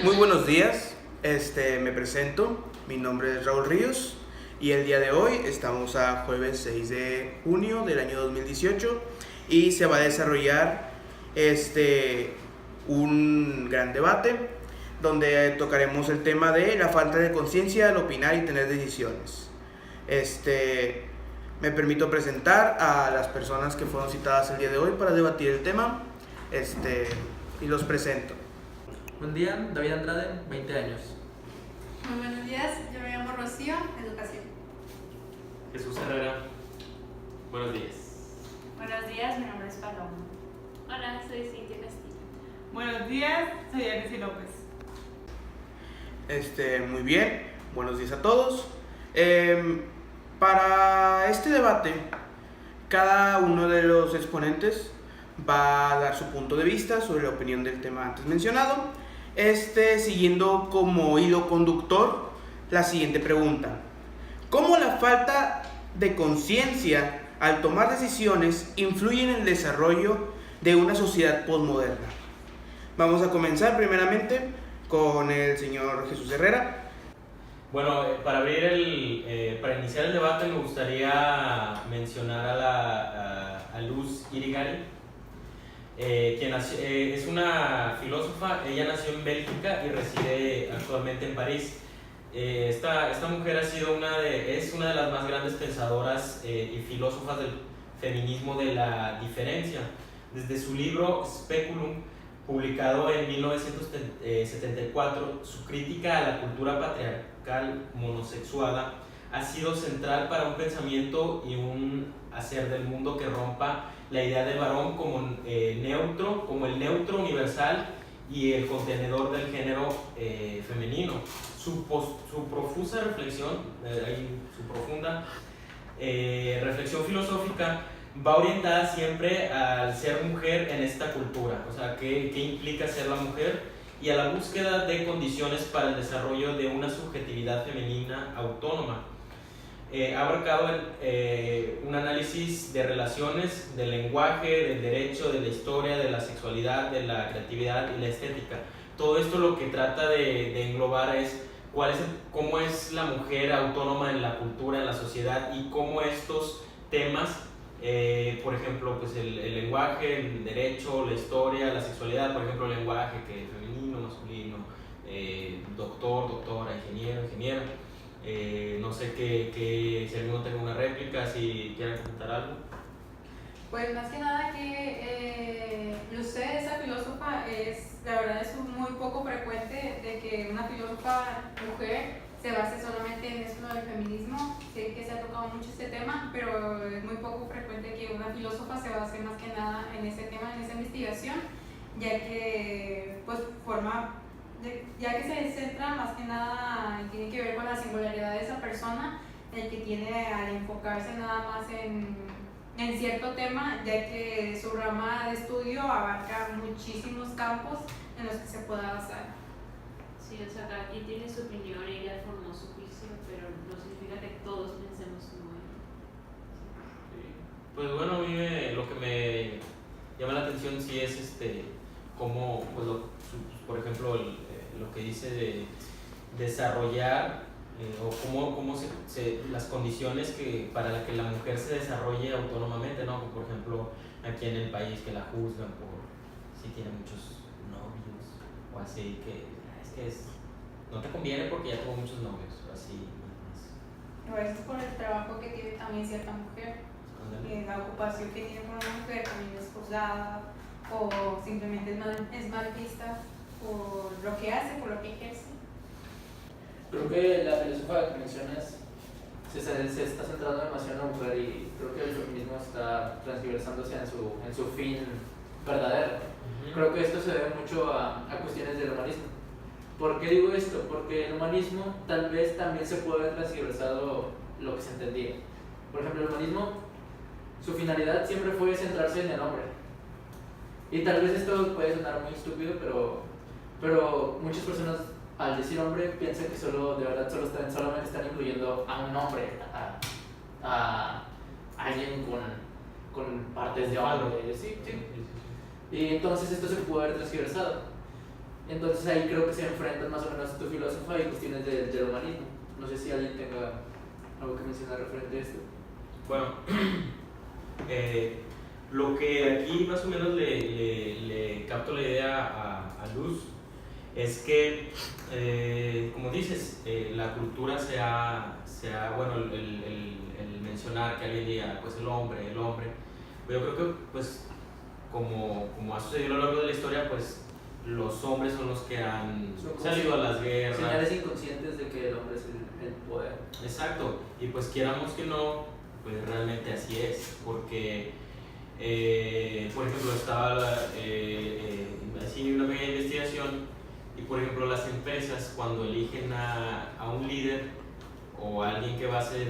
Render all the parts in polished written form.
Muy buenos días, me presento, mi nombre es Raúl Ríos y el día de hoy estamos a jueves 6 de junio del año 2018 y se va a desarrollar un gran debate donde tocaremos el tema de la falta de conciencia al opinar y tener decisiones. Me permito presentar a las personas que fueron citadas el día de hoy para debatir el tema y los presento. Buen día, David Andrade, 20 años. Muy buenos días, yo me llamo Rocío, Educación. Jesús Herrera, buenos días. Buenos días, mi nombre es Paloma. Hola, soy Cintia Castillo. Buenos días, soy Alicia López. Muy bien, buenos días a todos. Para este debate, cada uno de los exponentes va a dar su punto de vista sobre la opinión del tema antes mencionado, siguiendo como hilo conductor la siguiente pregunta: ¿cómo la falta de conciencia al tomar decisiones influye en el desarrollo de una sociedad postmoderna? Vamos a comenzar primeramente con el señor Jesús Herrera. Bueno, para iniciar el debate me gustaría mencionar a Luz Irigaray, quien es una filósofa. Ella nació en Bélgica y reside actualmente en París. Esta mujer es una de las más grandes pensadoras y filósofas del feminismo de la diferencia. Desde su libro Speculum, publicado en 1974, su crítica a la cultura patriarcal monosexuada ha sido central para un pensamiento y un hacer del mundo que rompa la idea del varón como el neutro universal y el contenedor del género femenino. Su profunda reflexión filosófica va orientada siempre al ser mujer en esta cultura, o sea, qué implica ser la mujer, y a la búsqueda de condiciones para el desarrollo de una subjetividad femenina autónoma. Ha abarcado un análisis de relaciones, del lenguaje, del derecho, de la historia, de la sexualidad, de la creatividad y la estética. Todo esto lo que trata de englobar es cómo es la mujer autónoma en la cultura, en la sociedad, y cómo estos temas, por ejemplo, pues el lenguaje, el derecho, la historia, la sexualidad, por ejemplo, el lenguaje, que es femenino, masculino, doctor, doctora, ingeniero, ingeniera. No sé si alguno tenga una réplica, si quieren comentar algo. Pues más que nada que usted, esa filósofa, la verdad es muy poco frecuente de que una filósofa mujer se base solamente en esto del feminismo. Sé que se ha tocado mucho este tema, pero es muy poco frecuente que una filósofa se base más que nada en ese tema, en esa investigación, ya que pues ya que se centra más que nada y tiene que ver con la singularidad de esa persona, el que tiene al enfocarse nada más en cierto tema, ya que su rama de estudio abarca muchísimos campos en los que se pueda basar. Sí, o sea, cada quien tiene su opinión y ella formó su juicio, pero no significa que todos pensemos como ella. Sí. Pues bueno, a mí lo que me llama la atención sí es cómo, pues por ejemplo, lo que dice de desarrollar o cómo las condiciones para que la mujer se desarrolle autónomamente, ¿no? Por ejemplo, aquí en el país, que la juzgan por si tiene muchos novios o así, no te conviene porque ya tuvo muchos novios, o así. O es por el trabajo que tiene también cierta mujer, la ocupación que tiene con una mujer también es juzgada, o simplemente es mal vista por lo que hace, por lo que ejerce. Creo que la filósofa que mencionas se está centrando demasiado en la mujer, y creo que el feminismo está transversándose en su fin verdadero. Creo que esto se debe mucho a cuestiones del humanismo. ¿Por qué digo esto? Porque el humanismo tal vez también se puede haber transversado lo que se entendía. Por ejemplo, el humanismo, su finalidad siempre fue centrarse en el hombre. Y tal vez esto puede sonar muy estúpido, pero muchas personas al decir hombre piensan que solamente están incluyendo a un hombre, a alguien con partes de hombre. Sí. Y entonces esto se pudo haber transversado. Entonces ahí creo que se enfrentan más o menos tu filósofa y cuestiones del humanismo. No sé si alguien tenga algo que mencionar referente a esto. Bueno, lo que aquí más o menos le capto la idea a Luz es que, como dices, la cultura bueno, el mencionar que alguien diga, pues el hombre, pero yo creo que, pues, como ha sucedido a lo largo de la historia, pues los hombres son los que han salido a las guerras. Señales inconscientes de que el hombre es el poder. Exacto, y pues quieramos que no, pues realmente así es, porque, por ejemplo, estaba así una pequeña investigación, y por ejemplo las empresas cuando eligen a un líder o a alguien que va a ser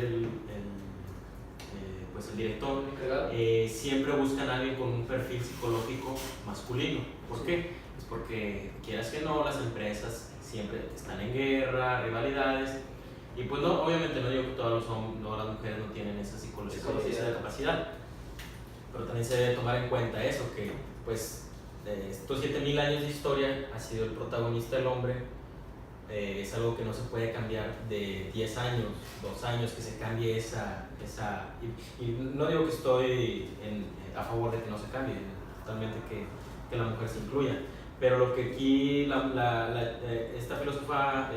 pues el director, siempre buscan a alguien con un perfil psicológico masculino. ¿Por qué? Pues porque quieras que no, las empresas siempre están en guerra, rivalidades, y pues no, obviamente no digo que todas las mujeres no tienen esa esa capacidad, pero también se debe tomar en cuenta eso, que pues de estos 7000 años de historia ha sido el protagonista el hombre. Es algo que no se puede cambiar de 10 años, 2 años, que se cambie esa y no digo que estoy a favor de que no se cambie, totalmente que la mujer se incluya, pero lo que aquí esta filósofa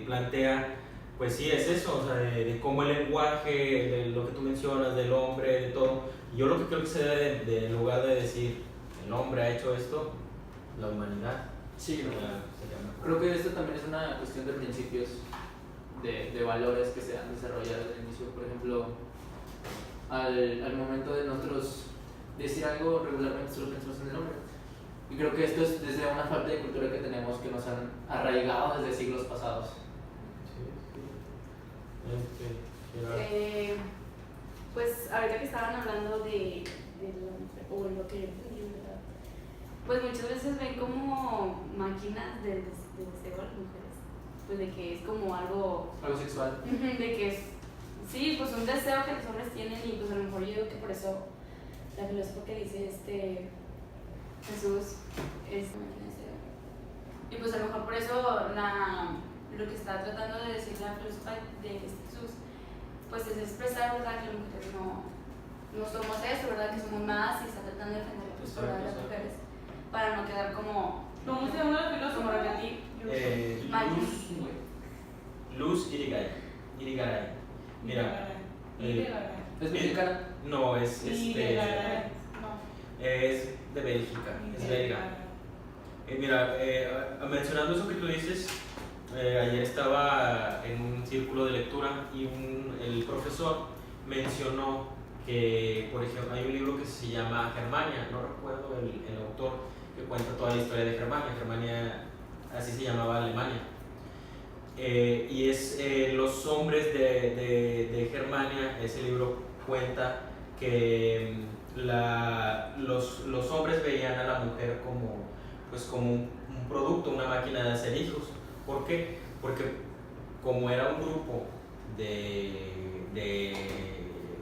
plantea, pues sí, es eso, o sea, de cómo el lenguaje, de lo que tú mencionas, del hombre, de todo. Yo lo que creo que se debe, en lugar de decir el hombre ha hecho esto, la humanidad. Sí, creo que esto también es una cuestión de principios, de valores que se han desarrollado desde el inicio. Por ejemplo, al momento de nosotros decir algo, regularmente solo pensamos en el hombre. Y creo que esto es desde una falta de cultura que tenemos, que nos han arraigado desde siglos pasados. Pues ahorita que estaban hablando de o lo que yo entendí, ¿verdad? Pues muchas veces ven como máquinas de deseo a las mujeres, pues de que es como algo sexual, de que es, sí, pues un deseo que los hombres tienen, y pues a lo mejor yo digo que por eso la filósofa que dice Jesús es máquina de deseo, y pues a lo mejor por eso lo que está tratando de decir la filósofa de Jesús, pues es expresar, ¿verdad?, que las mujeres no somos eso, ¿verdad?, que somos más, y está tratando de defender la postura de las mujeres para no quedar como... ¿Cómo se llama la filósofa? Como repetir. Luz Irigaray. Mira. ¿Es mexicana? No, es es de Bélgica, es belga. Mira, mencionando eso que tú dices, ayer estaba en un círculo de lectura y el profesor mencionó que, por ejemplo, hay un libro que se llama Germania, no recuerdo el autor, que cuenta toda la historia de Germania. Germania, así se llamaba Alemania. Y es los hombres de Germania. Ese libro cuenta que los hombres veían a la mujer como un producto, una máquina de hacer hijos. ¿Por qué? Porque como era un grupo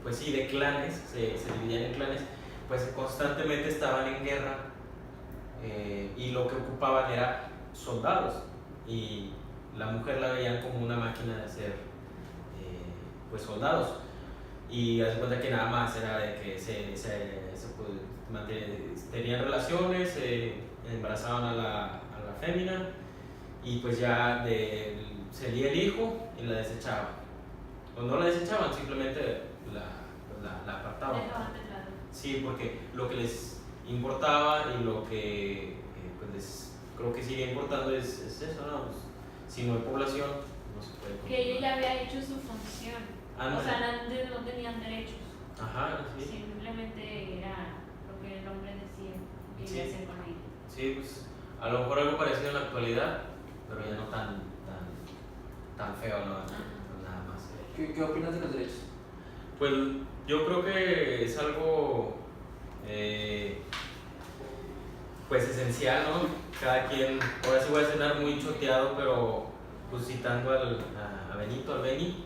pues sí, de clanes, se dividían en clanes, pues constantemente estaban en guerra, y lo que ocupaban era soldados, y la mujer la veían como una máquina de hacer pues soldados, y haz de cuenta que nada más era de que tenían relaciones, embarazaban a la fémina, y pues ya salía el hijo y la desechaban, o no la desechaban, simplemente la apartaban. Sí, porque lo que les importaba y lo que pues creo que sigue importando es eso, ¿no? Pues, si no hay población, no se puede. Que ella ya había hecho su función. O sea, antes no tenían derechos. Ajá, sí. Simplemente era lo que el hombre decía que iba a hacer con ella. Sí, pues a lo mejor algo parecido en la actualidad, pero ya no tan feo, ¿no? Nada más. ¿Qué opinas de los derechos? Pues yo creo que es algo pues esencial, ¿no? Cada quien, ahora sí voy a sonar muy choteado, pero pues citando a Beni,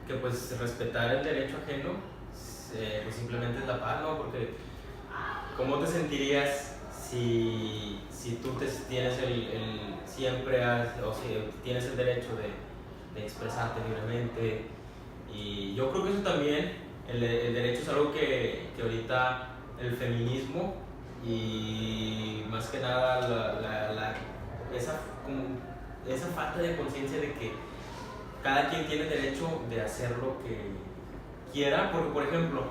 que pues respetar el derecho ajeno pues simplemente es la paz, ¿no? Porque ¿cómo te sentirías si tú tienes o si tienes el derecho de expresarte libremente? Y yo creo que eso también, el derecho es algo que ahorita el feminismo y más que nada esa falta de conciencia de que cada quien tiene derecho de hacer lo que quiera, porque por ejemplo,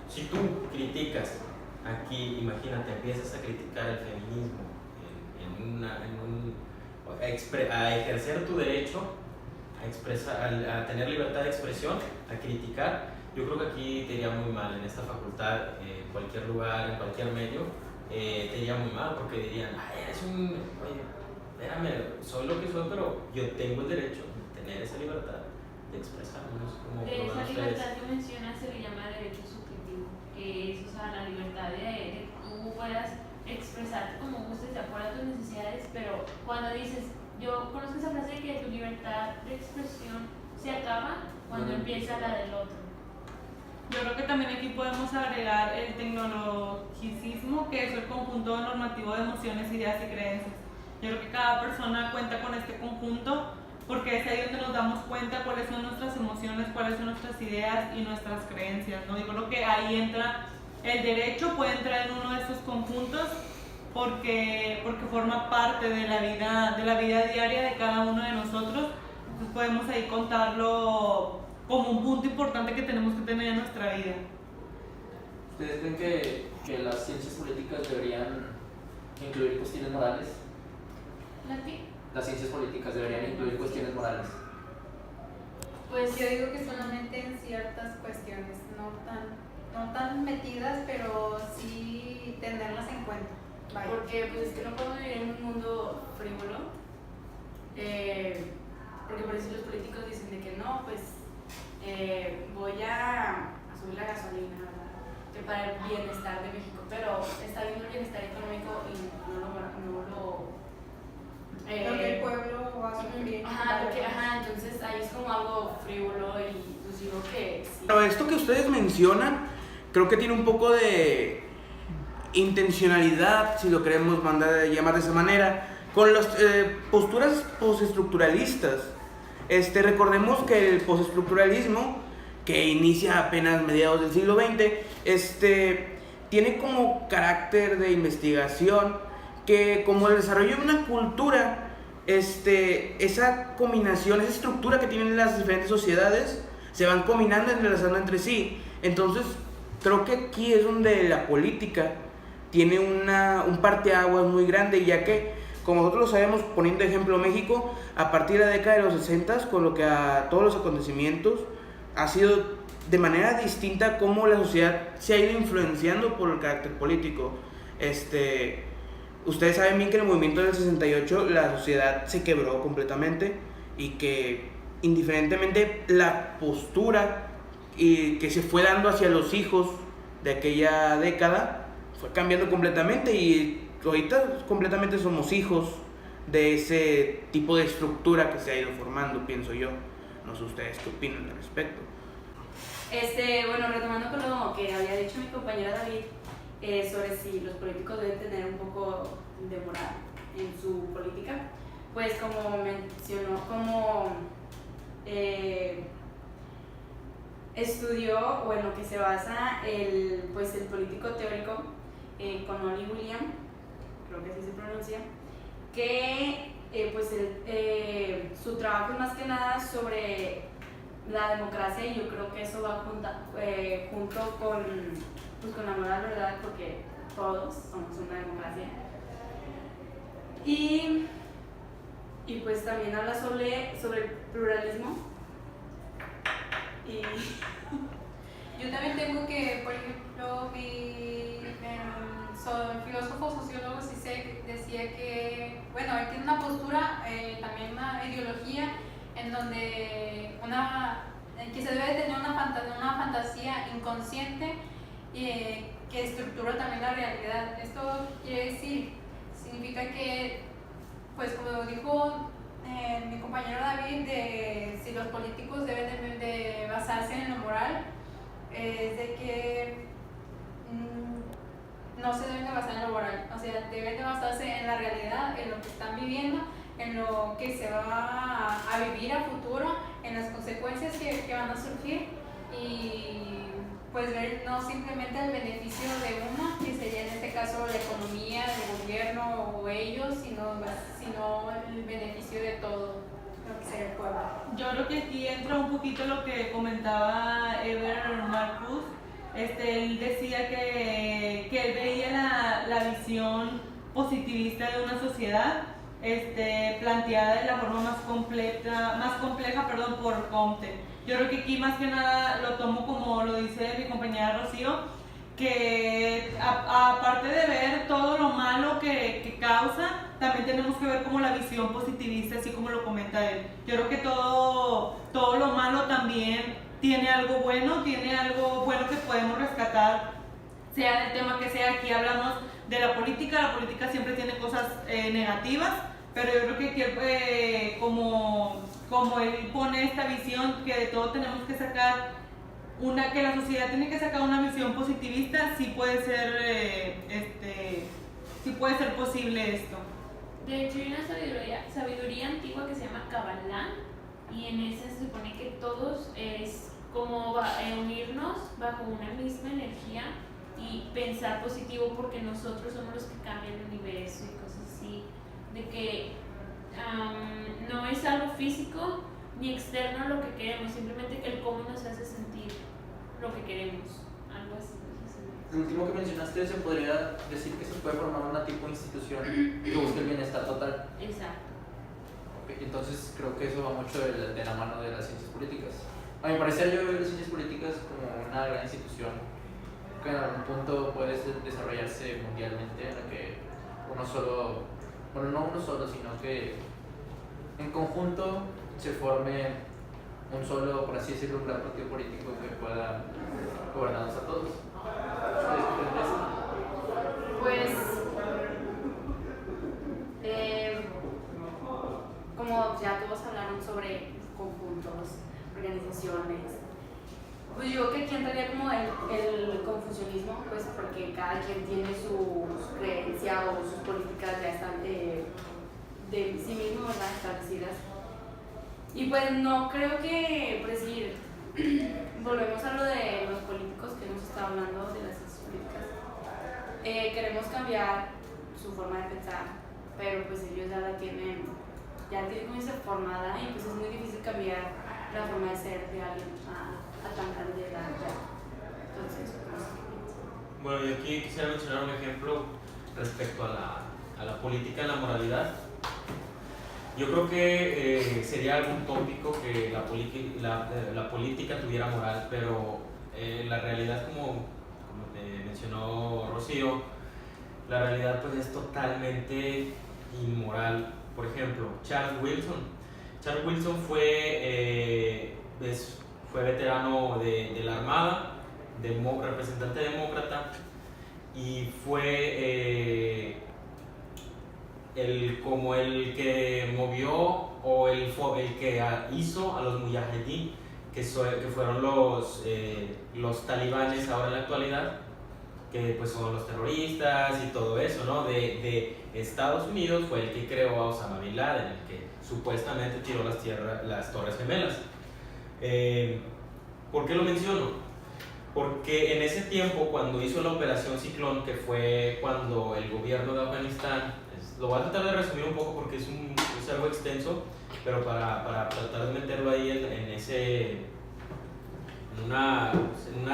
si tú criticas aquí, imagínate, empiezas a criticar el feminismo a ejercer tu derecho a expresar, a tener libertad de expresión, a criticar, yo creo que aquí te iría muy mal en esta facultad, en cualquier lugar, en cualquier medio, te iría muy mal porque dirían, oye, espérame, soy lo que soy, pero yo tengo el derecho de tener esa libertad de expresarnos como De lo ven esa ustedes. libertad que mencionas se le llama derecho subjetivo, que es, o sea, la libertad de que tú puedas expresarte como gustes de acuerdo a tus necesidades, pero cuando dices, yo conozco esa frase de que tu libertad de expresión se acaba cuando empieza la del otro. Yo creo que también aquí podemos agregar el tecnologicismo, que es el conjunto normativo de emociones, ideas y creencias. Yo creo que cada persona cuenta con este conjunto porque es ahí donde nos damos cuenta cuáles son nuestras emociones, cuáles son nuestras ideas y nuestras creencias, ¿no? Yo creo que ahí entra el derecho, puede entrar en uno de estos conjuntos porque forma parte de la vida diaria de cada uno de nosotros. Entonces podemos ahí contarlo como un punto importante que tenemos que tener en nuestra vida. ¿Ustedes creen que las ciencias políticas deberían incluir cuestiones morales? ¿La qué? Las ciencias políticas deberían incluir cuestiones morales. Pues yo digo que solamente en ciertas cuestiones, no tan metidas, pero sí tenerlas en cuenta. Vaya. Porque pues es que no podemos vivir en un mundo frívolo, porque por eso los políticos dicen de que no, pues voy a subir la gasolina, ¿verdad? Que para el bienestar de México, pero está viendo el bienestar económico y no lo Porque el pueblo va a sufrir. entonces ahí es como algo frívolo y pues digo que sí. Pero esto que ustedes mencionan, creo que tiene un poco de intencionalidad, si lo queremos llamar de esa manera, con las posturas postestructuralistas. Recordemos que el postestructuralismo, que inicia apenas mediados del siglo XX, tiene como carácter de investigación que como el desarrollo de una cultura, esa combinación, esa estructura que tienen las diferentes sociedades, se van combinando, entrelazando entre sí. Entonces, creo que aquí es donde la política tiene un parteaguas muy grande, ya que, como nosotros lo sabemos, poniendo ejemplo México, a partir de la década de los 60, con lo que a todos los acontecimientos, ha sido de manera distinta cómo la sociedad se ha ido influenciando por el carácter político. Ustedes saben bien que en el movimiento del 68 la sociedad se quebró completamente y que indiferentemente la postura que se fue dando hacia los hijos de aquella década fue cambiando completamente y ahorita completamente somos hijos de ese tipo de estructura que se ha ido formando, pienso yo. No sé ustedes qué opinan al respecto. Bueno, retomando con lo que había dicho mi compañera David, sobre si los políticos deben tener un poco de moral en su política, pues como mencionó, como estudió o en lo que se basa el político teórico Connolly William, creo que así se pronuncia, que su trabajo es más que nada sobre la democracia y yo creo que eso va junto con la moral, ¿verdad? Porque todos somos una democracia. Y pues también habla sobre el pluralismo. Y yo también tengo que, por ejemplo, el filósofo sociólogo decía que, bueno, él tiene una postura, también una ideología en donde que se debe tener una fantasía inconsciente que estructura también la realidad. Esto significa que, pues como dijo mi compañero David, si los políticos deben de basarse en lo moral, es de que no se deben de basar en lo moral, o sea, deben de basarse en la realidad, en lo que están viviendo, en lo que se va a vivir a futuro, en las consecuencias que van a surgir y pues ver no simplemente el beneficio de uno, que sería en este caso la economía, el gobierno o ellos, sino el beneficio de todo lo que sería el pueblo. Yo creo que aquí entra un poquito lo que comentaba Eber Marcus. Él decía que él veía la visión positivista de una sociedad planteada de la forma más compleja por Comte. Yo creo que aquí más que nada lo tomo como lo dice mi compañera Rocío, que aparte de ver todo lo malo que causa, también tenemos que ver como la visión positivista, así como lo comenta él. Yo creo que todo lo malo también tiene algo bueno que podemos rescatar, sea del tema que sea. Aquí hablamos de la política siempre tiene cosas negativas, pero yo creo que aquí, como él pone esta visión, que de todo tenemos que sacar que la sociedad tiene que sacar una visión positivista, sí puede ser posible esto. De hecho, hay una sabiduría antigua que se llama Kabbalah, y en esa se supone que todos es como unirnos bajo una misma energía y pensar positivo, porque nosotros somos los que cambian el universo y cosas así, de que no es algo físico ni externo lo que queremos, simplemente que el cómo nos hace sentir lo que queremos, algo así. Lo último que mencionaste, se podría decir que se puede formar una tipo de institución que busque el bienestar total. Exacto. Okay, entonces creo que eso va mucho de la mano de las ciencias políticas. A mi parecer, yo veo las ciencias políticas como una gran institución que en algún punto puede desarrollarse mundialmente, en la que no uno solo, sino que en conjunto se forme un solo, por así decirlo, un gran partido político que pueda gobernarnos a todos. Pues, como ya todos hablaron sobre conjuntos, organizaciones, pues yo creo que aquí entraría como el confucianismo, pues porque cada quien tiene su creencia o sus políticas ya están de sí mismo, ¿verdad?, establecidas. Y pues no creo que, por decir, volvemos a lo de los políticos que hemos estado hablando, de las ciencias políticas. Queremos cambiar su forma de pensar, pero pues ellos ya tienen muy formada, y pues es muy difícil cambiar la forma de ser de alguien a tan grande edad ya. Entonces, no sé qué piensan. Bueno, yo aquí quisiera mencionar un ejemplo respecto a la política y la moralidad. Yo creo que sería algo utópico que la política tuviera moral, pero la realidad, como te mencionó Rocío, la realidad pues es totalmente inmoral. Por ejemplo, Charles Wilson fue veterano de la Armada, representante demócrata, y fue el que movió o el que hizo a los mujahedín, que fueron los talibanes ahora en la actualidad, que pues son los terroristas y todo eso, ¿no? De Estados Unidos fue el que creó a Osama Bin Laden, el que supuestamente tiró las Torres Gemelas. ¿Por qué lo menciono? Porque en ese tiempo, cuando hizo la Operación Ciclón, que fue cuando el gobierno de Afganistán, lo voy a tratar de resumir un poco porque es algo extenso, pero para tratar de meterlo ahí en una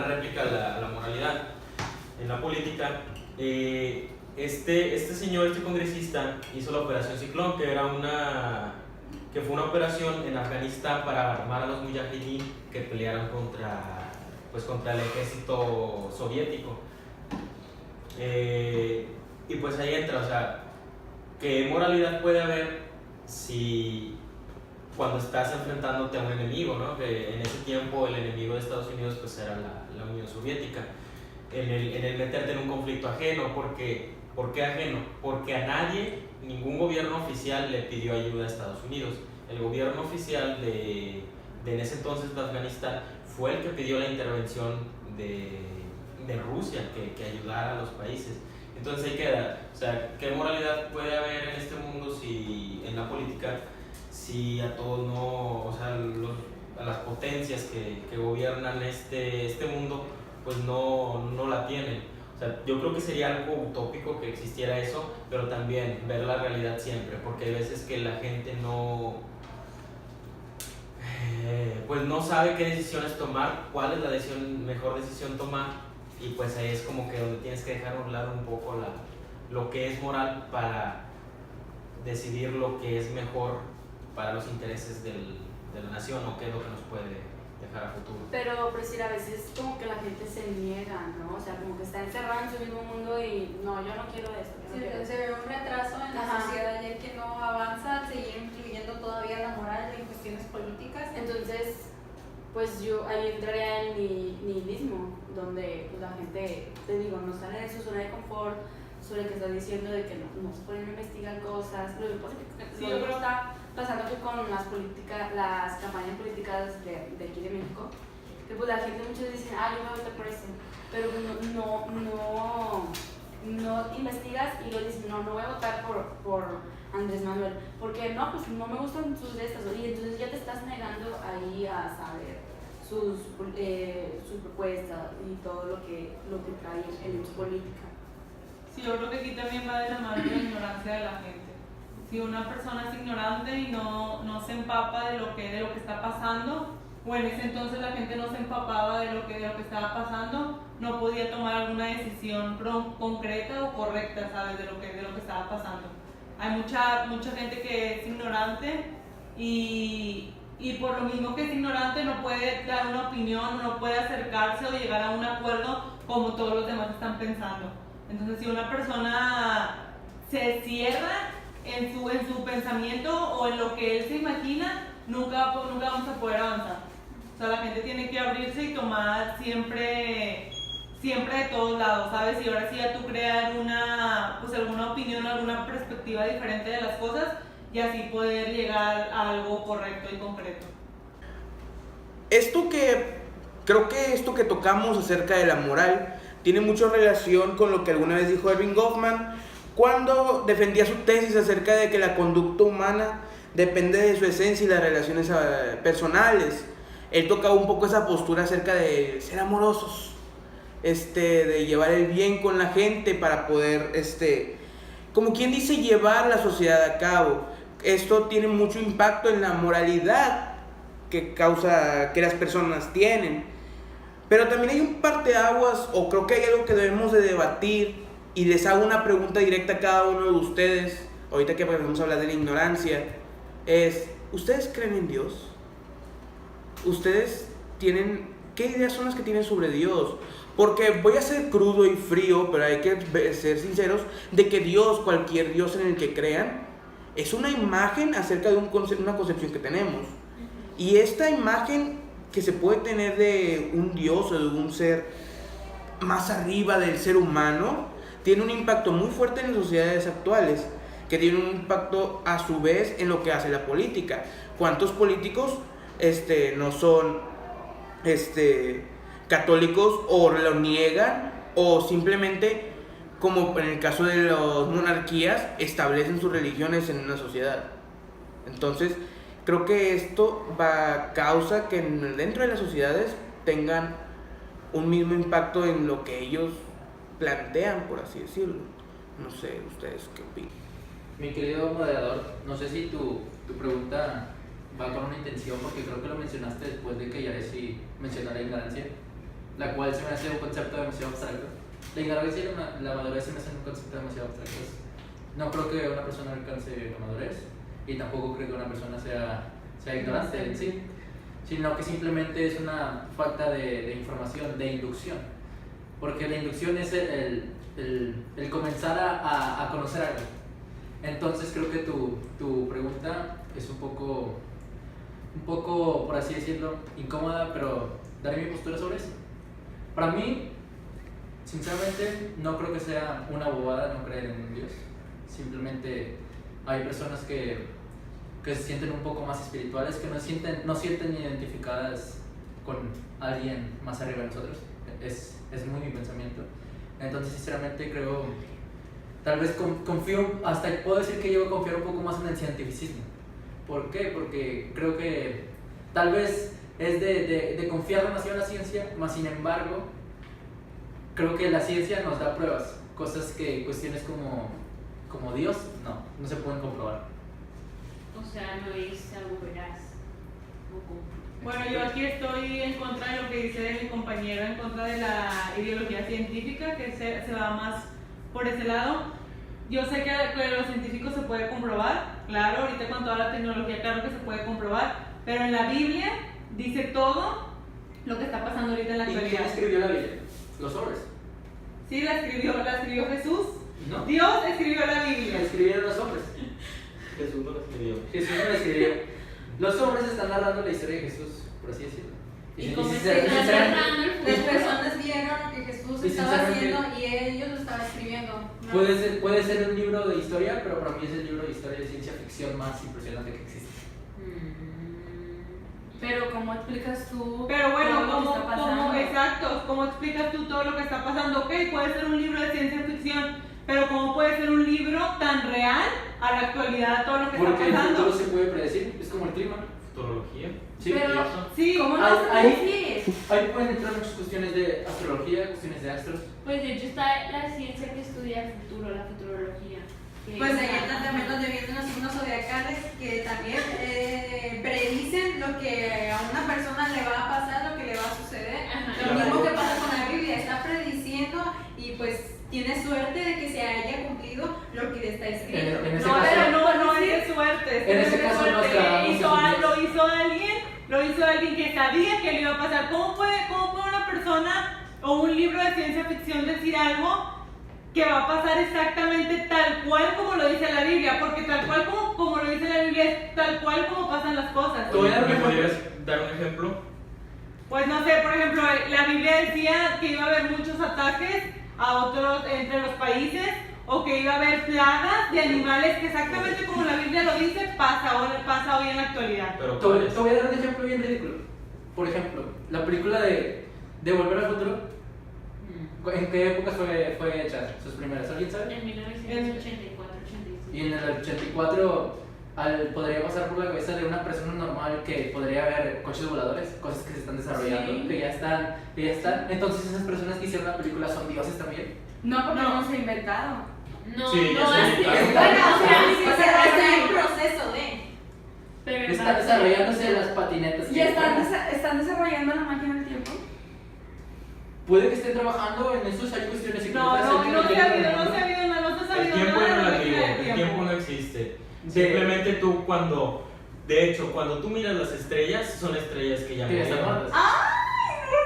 réplica a la moralidad, en la política. Este congresista hizo la Operación Ciclón, que fue una operación en Afganistán para armar a los mujahidín que pelearon contra el ejército soviético. Y pues ahí entra, o sea, ¿qué moralidad puede haber si cuando estás enfrentándote a un enemigo, ¿no? Que en ese tiempo el enemigo de Estados Unidos pues era la Unión Soviética, en el meterte en un conflicto ajeno? ¿Por qué ajeno? Porque a nadie, ningún gobierno oficial le pidió ayuda a Estados Unidos. El gobierno oficial de en ese entonces de Afganistán fue el que pidió la intervención de Rusia que ayudara a los países. Entonces ahí queda, o sea, ¿qué moralidad puede haber en este mundo si en la política, si a todos no, o sea, a las potencias que gobiernan este mundo, pues no la tienen? O sea, yo creo que sería algo utópico que existiera eso, pero también ver la realidad siempre, porque hay veces que la gente pues no sabe qué decisiones tomar, cuál es la mejor decisión tomar, y pues ahí es como que donde tienes que dejar a un lado un poco lo que es moral para decidir lo que es mejor para los intereses de la nación, o qué es lo que nos puede dejar a futuro. Pero sí, a veces como que la gente se niega, ¿no? O sea, como que está encerrada en su mismo mundo y no, yo no quiero esto. Yo no quiero Se ve un retraso en la Ajá. sociedad ya que no avanza, seguir incluyendo todavía la moral en cuestiones políticas. Entonces, pues yo ahí entraría en nihilismo, donde pues, la gente, te digo, no está en su zona de confort, sobre que estás diciendo de que no se pueden investigar cosas. Lo que está pasando que con las campañas políticas de aquí de México, que pues la gente muchas veces dice, yo me voy a votar por eso, pero no investigas y lo dices, no voy a votar por Andrés Manuel, porque no, pues no me gustan sus estas, y entonces ya te estás negando ahí a saber sus propuestas y todo lo que trae en su política. Sí, yo creo que aquí también va de la mano la ignorancia de la gente. Si una persona es ignorante y no se empapa de lo que está pasando, o en ese entonces la gente no se empapaba de lo que estaba pasando, no podía tomar alguna decisión concreta o correcta, ¿sabes? De lo que estaba pasando. Hay mucha gente que es ignorante y por lo mismo que es ignorante no puede dar una opinión, no puede acercarse o llegar a un acuerdo como todos los demás están pensando. Entonces, si una persona se cierra en su pensamiento o en lo que él se imagina, nunca vamos a poder avanzar. O sea, la gente tiene que abrirse y tomar siempre de todos lados, ¿sabes? Y ahora sí ya tú crear alguna opinión, alguna perspectiva diferente de las cosas y así poder llegar a algo correcto y concreto. Creo que esto que tocamos acerca de la moral tiene mucha relación con lo que alguna vez dijo Erving Goffman cuando defendía su tesis acerca de que la conducta humana depende de su esencia y las relaciones personales. Él tocaba un poco esa postura acerca de ser amorosos, de llevar el bien con la gente para poder, como quien dice, llevar la sociedad a cabo. Esto tiene mucho impacto en la moralidad que las personas tienen. Pero también hay un parteaguas, o creo que hay algo que debemos de debatir, y les hago una pregunta directa a cada uno de ustedes, ahorita que vamos a hablar de la ignorancia, ¿ustedes creen en Dios? ¿Qué ideas son las que tienen sobre Dios? Porque voy a ser crudo y frío, pero hay que ser sinceros, de que Dios, cualquier Dios en el que crean, es una imagen acerca de una concepción que tenemos. Y esta imagen que se puede tener de un Dios o de un ser más arriba del ser humano, tiene un impacto muy fuerte en las sociedades actuales, que tiene un impacto a su vez en lo que hace la política. ¿Cuántos políticos no son católicos o lo niegan, o simplemente, como en el caso de las monarquías, establecen sus religiones en una sociedad? Entonces creo que esto causa que dentro de las sociedades tengan un mismo impacto en lo que ellos plantean, por así decirlo. No sé, ¿ustedes qué opinan? Mi querido moderador, no sé si tu pregunta va con una intención, porque creo que lo mencionaste después de que Yaresi mencionó la ignorancia, la cual se me hace un concepto demasiado abstracto. La ignorancia y la madurez se me hacen un concepto demasiado abstracto. No creo que una persona alcance la madurez, y tampoco creo que una persona sea ignorante en sí, sino que simplemente es una falta de información, de inducción. Porque la inducción es el comenzar a conocer algo. Entonces creo que tu pregunta es un poco, por así decirlo, incómoda, pero daré mi postura sobre eso. Para mí, sinceramente, no creo que sea una bobada no creer en un Dios. Simplemente hay personas que se sienten un poco más espirituales, que no sienten identificadas con alguien más arriba de nosotros. es muy mi pensamiento. Entonces, sinceramente, creo, tal vez confío, hasta puedo decir que llego a confiar un poco más en el cientificismo. ¿Por qué? Porque creo que tal vez es de confiar demasiado en la ciencia, más sin embargo, creo que la ciencia nos da pruebas, cosas que cuestiones como Dios, no se pueden comprobar. O sea, no es algo veraz. Bueno, yo aquí estoy en contra de lo que dice mi compañero, en contra de la ideología científica, que se va más por ese lado. Yo sé que los científicos se puede comprobar, claro, ahorita con toda la tecnología, claro que se puede comprobar, pero en la Biblia dice todo lo que está pasando ahorita en la ¿Y quién actualidad. escribió la Biblia? Los hombres. Sí, la escribió Jesús. ¿No? Dios escribió la Biblia. La escribieron los hombres. Jesús no lo escribió. Jesús no la escribió. Los hombres están narrando la historia de Jesús, por así decirlo. Y como sin- se sin- está sinceramente- narrando el Las futuro. personas vieron lo que Jesús Y estaba sinceramente- haciendo y ellos lo estaban escribiendo. ¿no? Puede ser un libro de historia, pero para mí es el libro de historia de ciencia ficción más impresionante que existe. Pero ¿cómo explicas tú Pero bueno, todo lo que está pasando? exacto, ¿cómo explicas tú todo lo que está pasando? Ok, puede ser un libro de ciencia ficción, pero ¿cómo puede ser un libro tan real a la actualidad, todo lo que Porque está el pasando? futuro se puede predecir, es como el clima. Futurología. Sí, Pero- y Sí, ¿Cómo lo Ahí- vas a ahí- decir? ahí pueden entrar muchas cuestiones de astrología, cuestiones de astros. Pues de hecho está la ciencia que estudia el futuro, la futurología. que Pues es- ahí están también donde vienen los signos zodiacales que también predicen lo que a una persona le va a pasar, lo que le va a suceder. Ajá. Lo mismo que pasa con la Biblia, está prediciendo y pues tiene suerte de que se haya cumplido lo que está escrito. En ese No, caso- pero no es de suerte. En es ese de caso suerte. nos trabamos en Lo hizo alguien que sabía que le iba a pasar. ¿Cómo puede una persona o un libro de ciencia ficción decir algo que va a pasar exactamente tal cual como lo dice la Biblia? Porque tal cual como lo dice la Biblia es tal cual como pasan las cosas. Te voy a dar un ¿Me ejemplo. podrías dar un ejemplo? Pues no sé, por ejemplo, la Biblia decía que iba a haber muchos ataques a otros entre los países, o que iba a haber plagas de animales que exactamente como la Biblia lo dice pasa hoy en la actualidad. Pero Te voy a dar un ejemplo bien ridículo. Por ejemplo, la película de Volver al Futuro, ¿en qué época fue hecha? Sus primeras, ¿alguien sabe? En 1984, 85. Y en el 84 podría pasar por la cabeza de una persona normal que podría haber coches voladores, cosas que se están desarrollando, Sí. que ya están. Entonces esas personas que hicieron la película son dioses también. No, porque No. no se ha inventado. No, Sí, ya no se ha así. inventado. Bueno, o sea, O sea, está en proceso de. pero en Están base- desarrollándose las patinetas. ¿Ya están desarrollando la máquina del tiempo? Puede que estén trabajando en eso, hay cuestiones No se ha sabido El tiempo es nada de la relativo, máquina del el tiempo no existe. De- Simplemente tú de hecho, cuando tú miras las estrellas, son estrellas que ya Que ya están murieron. muertas. ¡Ay, Dios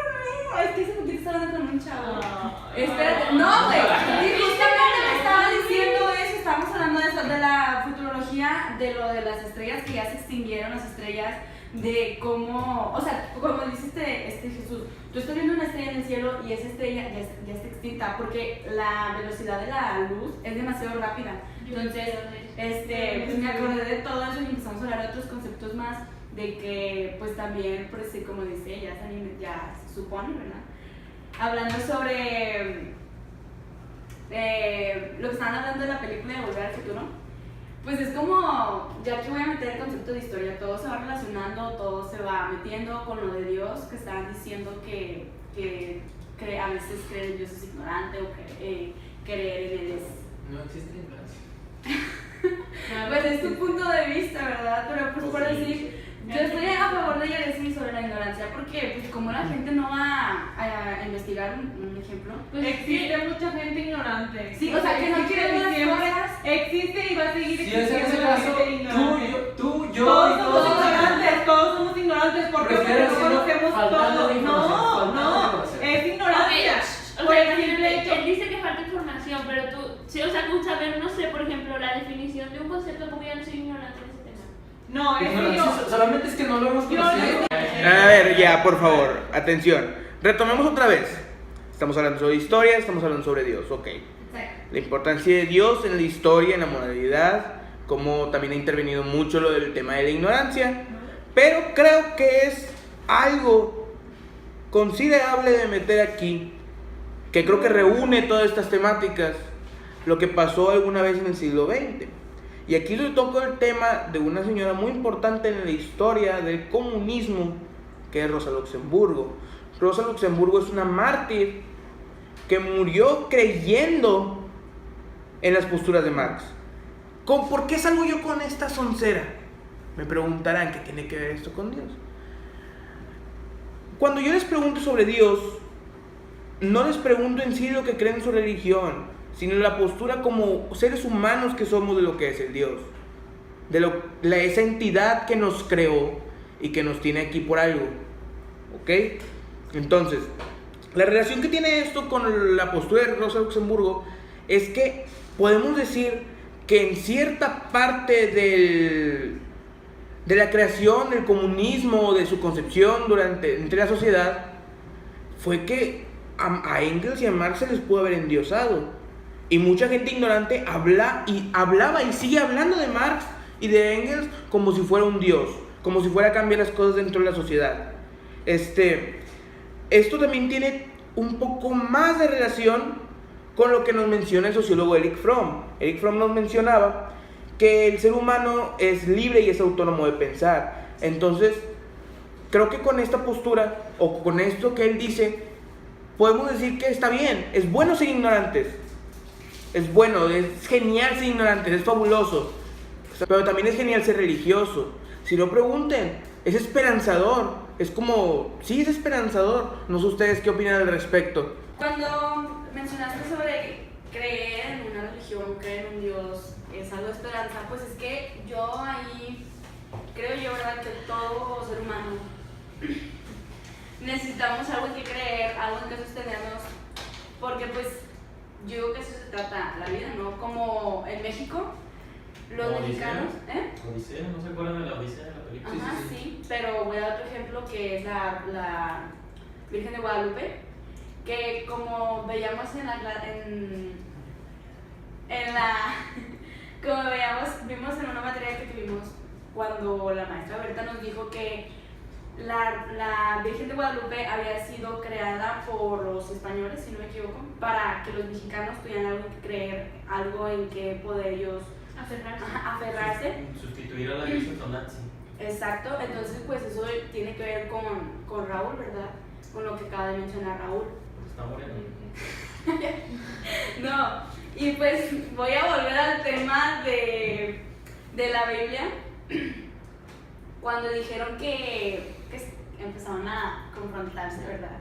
mío! Es que ese poquito está hablando con un chavo. Ah. Espérate, no, güey. Y justamente me estaba diciendo eso. Estábamos hablando de eso, de la futurología, de lo de las estrellas que ya se extinguieron, las estrellas, de cómo, o sea, como dice este Jesús, tú estás viendo una estrella en el cielo y esa estrella ya está extinta porque la velocidad de la luz es demasiado rápida. Entonces, pues me acordé de todo eso y empezamos a hablar de otros conceptos más, de que pues también, pues sí, como dice, ya se supone, ¿verdad? Hablando sobre lo que estaban hablando de la película de Volver al Futuro, pues es como, ya que voy a meter el concepto de historia, todo se va relacionando, todo se va metiendo con lo de Dios, que estaban diciendo que a veces creer en Dios es ignorante o creer en Él es... No existe ignorancia. Pues es tu punto de vista, ¿verdad? Pero pues por decir, yo estoy a favor de decir sobre la ignorancia, porque pues como la gente no va a investigar un ejemplo, Pues existe mucha gente ignorante. Sí, o sea, que no Existe quiere ver las y siempre cosas. Existe y va a seguir Si es en ese existiendo caso, la gente ignorante. tú, yo Todos y somos todos ignorantes, todos somos ignorantes. ¿Por qué? Porque Prefiero no decirlo conocemos faltando todo. de información, faltando de No, información. es ignorancia. O Por sea, el simple hecho. él dice que falta información, pero tú, sí, o sea, con saber, no sé, por ejemplo, la definición de un concepto, como ya no soy ignorante en ese tema. No, es que Ignorancia, yo. solamente es que no lo hemos conocido. A ver, ya, por favor, atención. Retomemos otra vez. Estamos hablando sobre historia, estamos hablando sobre Dios, ok. La importancia de Dios en la historia, en la moralidad, como también ha intervenido mucho lo del tema de la ignorancia. Pero creo que es algo considerable de meter aquí, que creo que reúne todas estas temáticas, lo que pasó alguna vez en el siglo XX. Y aquí le toco el tema de una señora muy importante en la historia del comunismo, que es Rosa Luxemburgo. Rosa Luxemburgo es una mártir que murió creyendo en las posturas de Marx. ¿Por qué salgo yo con esta soncera? Me preguntarán qué tiene que ver esto con Dios. Cuando yo les pregunto sobre Dios, no les pregunto en sí lo que creen en su religión, sino la postura como seres humanos que somos de lo que es el Dios, de esa entidad que nos creó y que nos tiene aquí por algo. ¿Ok? Entonces, la relación que tiene esto con la postura de Rosa Luxemburgo es que podemos decir que en cierta parte de la creación del comunismo, de su concepción entre la sociedad, fue que a Engels y a Marx se les pudo haber endiosado. Y mucha gente ignorante hablaba y sigue hablando de Marx y de Engels como si fuera un dios, como si fuera a cambiar las cosas dentro de la sociedad. Esto también tiene un poco más de relación con lo que nos menciona el sociólogo Erich Fromm. Erich Fromm nos mencionaba que el ser humano es libre y es autónomo de pensar. Entonces, creo que con esta postura, o con esto que él dice, podemos decir que está bien, es bueno ser ignorantes. Es bueno, es genial ser ignorantes, es fabuloso. Pero también es genial ser religioso. Si no, pregunten, es esperanzador. Es como, sí, es esperanzador. No sé ustedes qué opinan al respecto. Cuando mencionaste sobre creer en una religión, creer en un Dios, es algo de esperanza, pues es que yo ahí creo yo, ¿verdad?, que todo ser humano necesitamos algo en que creer, algo en que sostenernos, porque pues yo creo que eso se trata la vida, ¿no? Como en México, los mexicanos, Odisea, ¿no se acuerdan de la Odisea de la película? Ajá, sí, pero voy a dar otro ejemplo que es la Virgen de Guadalupe, que como veíamos vimos en una materia que tuvimos cuando la maestra Berta nos dijo que la Virgen de Guadalupe había sido creada por los españoles, si no me equivoco, para que los mexicanos tuvieran algo que creer, algo en que poder ellos aferrarse. Sustituir a la Virgen Tonantzin. Exacto, entonces pues eso tiene que ver con Raúl, ¿verdad? Con lo que acaba de mencionar Raúl. Está muriendo. No, y pues voy a volver al tema de la Biblia. Cuando dijeron que empezaron a confrontarse, ¿verdad?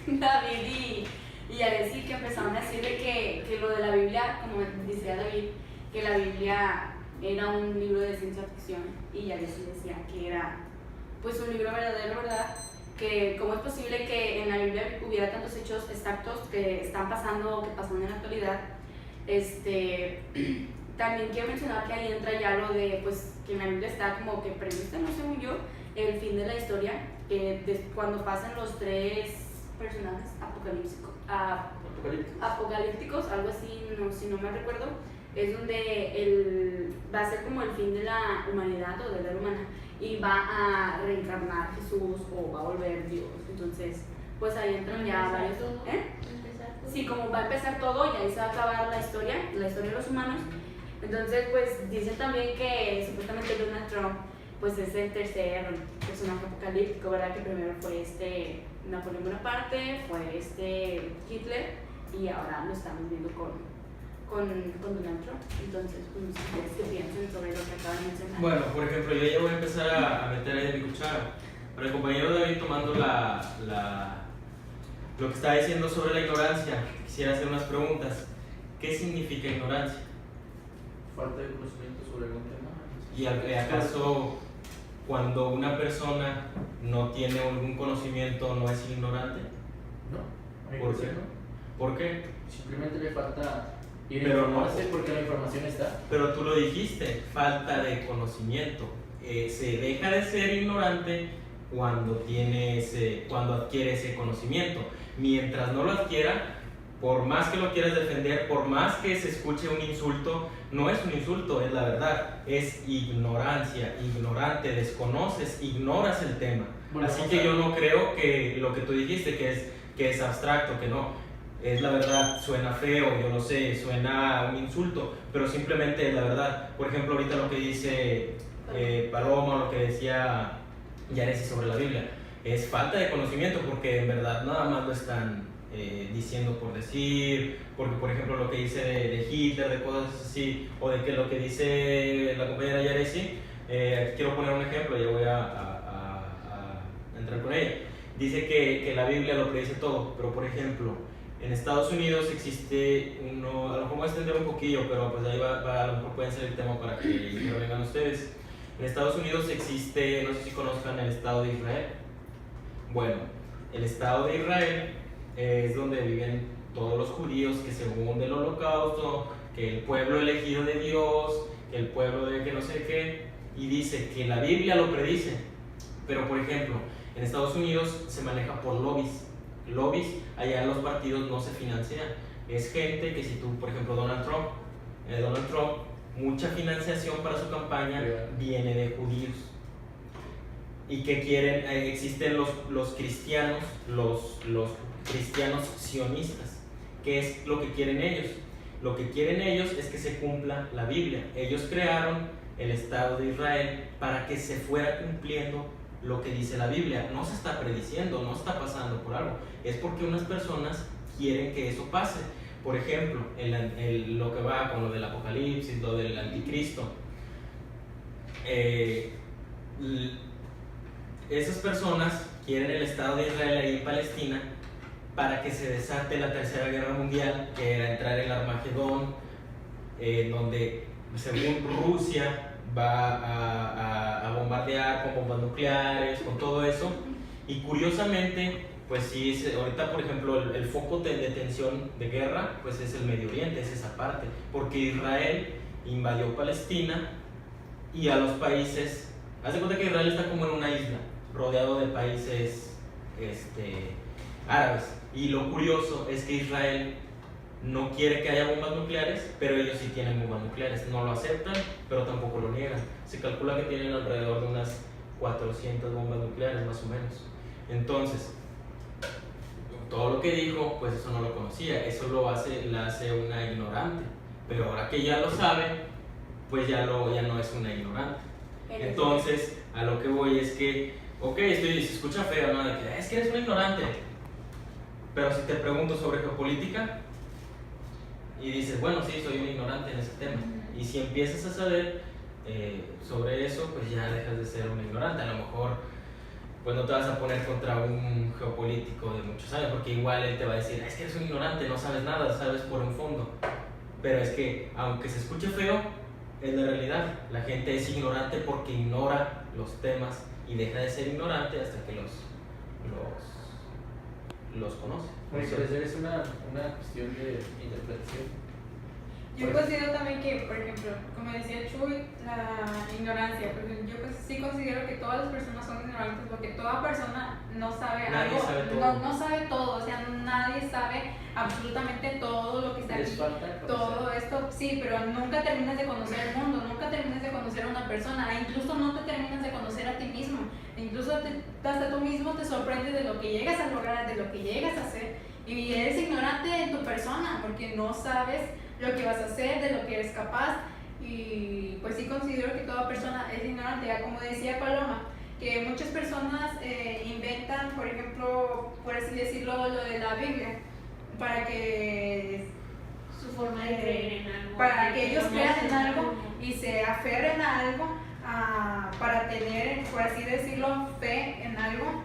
David y Alessi, que empezaron a decirle que lo de la Biblia, como decía David, que la Biblia era un libro de ciencia ficción, y Alessi decía que era pues un libro verdadero, ¿verdad? Que cómo es posible que en la Biblia hubiera tantos hechos exactos que están pasando o que pasan en la actualidad. También quiero mencionar que ahí entra ya lo de pues que en la Biblia está como que previsto, no según yo, el fin de la historia, cuando pasan los tres personajes apocalípticos, algo así, no, si no me recuerdo, es donde va a ser como el fin de la humanidad o de la era humana, y va a reencarnar Jesús o va a volver Dios. Entonces pues ahí entran ya varios sí, como va a empezar todo y ahí se va a acabar la historia de los humanos. Entonces pues dicen también que supuestamente Donald Trump pues es el tercer personaje apocalíptico, ¿verdad? Que primero fue Napoleón Bonaparte, fue Hitler, y ahora lo estamos viendo con Donald Trump. Entonces, pues no sé ustedes qué piensan sobre lo que acaban de mencionar. Bueno, por ejemplo, yo ya voy a empezar a meter ahí de mi cuchara. Pero el compañero David, tomando lo que está diciendo sobre la ignorancia, quisiera hacer unas preguntas. ¿Qué significa ignorancia? Falta de conocimiento sobre algún tema. ¿Y acaso cuando una persona no tiene algún conocimiento no es ignorante? No. ¿Por qué? No. ¿Por qué? Simplemente le falta Pero informarse porque la información está. Pero tú lo dijiste, falta de conocimiento. Se deja de ser ignorante cuando adquiere ese conocimiento. Mientras no lo adquiera, por más que lo quieras defender, por más que se escuche un insulto, no es un insulto, es la verdad, es ignorancia, ignorante, desconoces, ignoras el tema. Así que yo no creo que lo que tú dijiste, que es abstracto, que no. Es la verdad, suena feo, yo lo sé, suena un insulto, pero simplemente es la verdad. Por ejemplo, ahorita lo que dice Paloma, lo que decía Yaresi sobre la Biblia, es falta de conocimiento, porque en verdad nada más lo están diciendo por decir, porque por ejemplo lo que dice de Hitler, de cosas así, o de que lo que dice la compañera Yaresi, aquí quiero poner un ejemplo, ya voy a entrar con ella. Dice que la Biblia lo predice todo, pero por ejemplo, en Estados Unidos existe uno, a lo mejor voy a extender un poquillo, pero pues ahí va, a lo mejor pueden ser el tema para que vengan ustedes. En Estados Unidos existe, no sé si conozcan el Estado de Israel. Bueno, el Estado de Israel es donde viven todos los judíos que según del Holocausto, que el pueblo elegido de Dios, que el pueblo de que no sé qué, y dice que la Biblia lo predice. Pero por ejemplo, en Estados Unidos se maneja por lobbies. Lobbies, allá los partidos no se financian. Es gente que si tú, por ejemplo, Donald Trump, mucha financiación para su campaña viene de judíos. Y que quieren, existen los cristianos, los cristianos sionistas. ¿Qué es lo que quieren ellos? Lo que quieren ellos es que se cumpla la Biblia. Ellos crearon el Estado de Israel para que se fuera cumpliendo lo que dice la Biblia. No se está prediciendo, no está pasando por algo, es porque unas personas quieren que eso pase. Por ejemplo, lo que va con lo del Apocalipsis, lo del Anticristo, esas personas quieren el Estado de Israel ahí en Palestina para que se desate la Tercera Guerra Mundial, que era entrar el Armagedón, donde según Rusia va a bombardear con bombas nucleares, con todo eso. Y curiosamente, pues sí, ahorita por ejemplo el foco de tensión de guerra pues es el Medio Oriente, es esa parte, porque Israel invadió Palestina y a los países, haz de cuenta que Israel está como en una isla, rodeado de países árabes, y lo curioso es que Israel no quiere que haya bombas nucleares, pero ellos sí tienen bombas nucleares, no lo aceptan, pero tampoco lo niegan. Se calcula que tienen alrededor de unas 400 bombas nucleares más o menos. Entonces, todo lo que dijo, pues eso no lo conocía, eso la hace una ignorante, pero ahora que ya lo sabe, pues ya no es una ignorante. Entonces, a lo que voy es que, ok, se escucha feo, ¿no? De que es que eres un ignorante, pero si te pregunto sobre geopolítica y dices, bueno, sí, soy un ignorante en ese tema, y si empiezas a saber sobre eso, pues ya dejas de ser un ignorante. A lo mejor pues no te vas a poner contra un geopolítico de muchos años, porque igual él te va a decir, es que eres un ignorante, no sabes nada, sabes por un fondo. Pero es que, aunque se escuche feo, es la realidad. La gente es ignorante porque ignora los temas y deja de ser ignorante hasta que los conoce. Al parecer es una cuestión de interpretación. Yo considero también que, por ejemplo, como decía Chuy, la ignorancia, pues yo sí considero que todas las personas son ignorantes porque toda persona no sabe Nadie algo, sabe todo. no sabe todo, o sea, nadie sabe absolutamente todo lo que está aquí, todo esto, sí, pero nunca terminas de conocer el mundo, nunca terminas de conocer a una persona, e incluso no te terminas de conocer a ti mismo, incluso hasta tú mismo te sorprendes de lo que llegas a lograr, de lo que llegas a hacer, y eres ignorante en tu persona porque no sabes lo que vas a hacer, de lo que eres capaz. Y pues sí considero que toda persona es ignorante, ya como decía Paloma, que muchas personas inventan, por ejemplo, por así decirlo, lo de la Biblia, para que Su forma de creer en algo. para que ellos crean en algo y se aferren a algo, para tener, por así decirlo, fe en algo.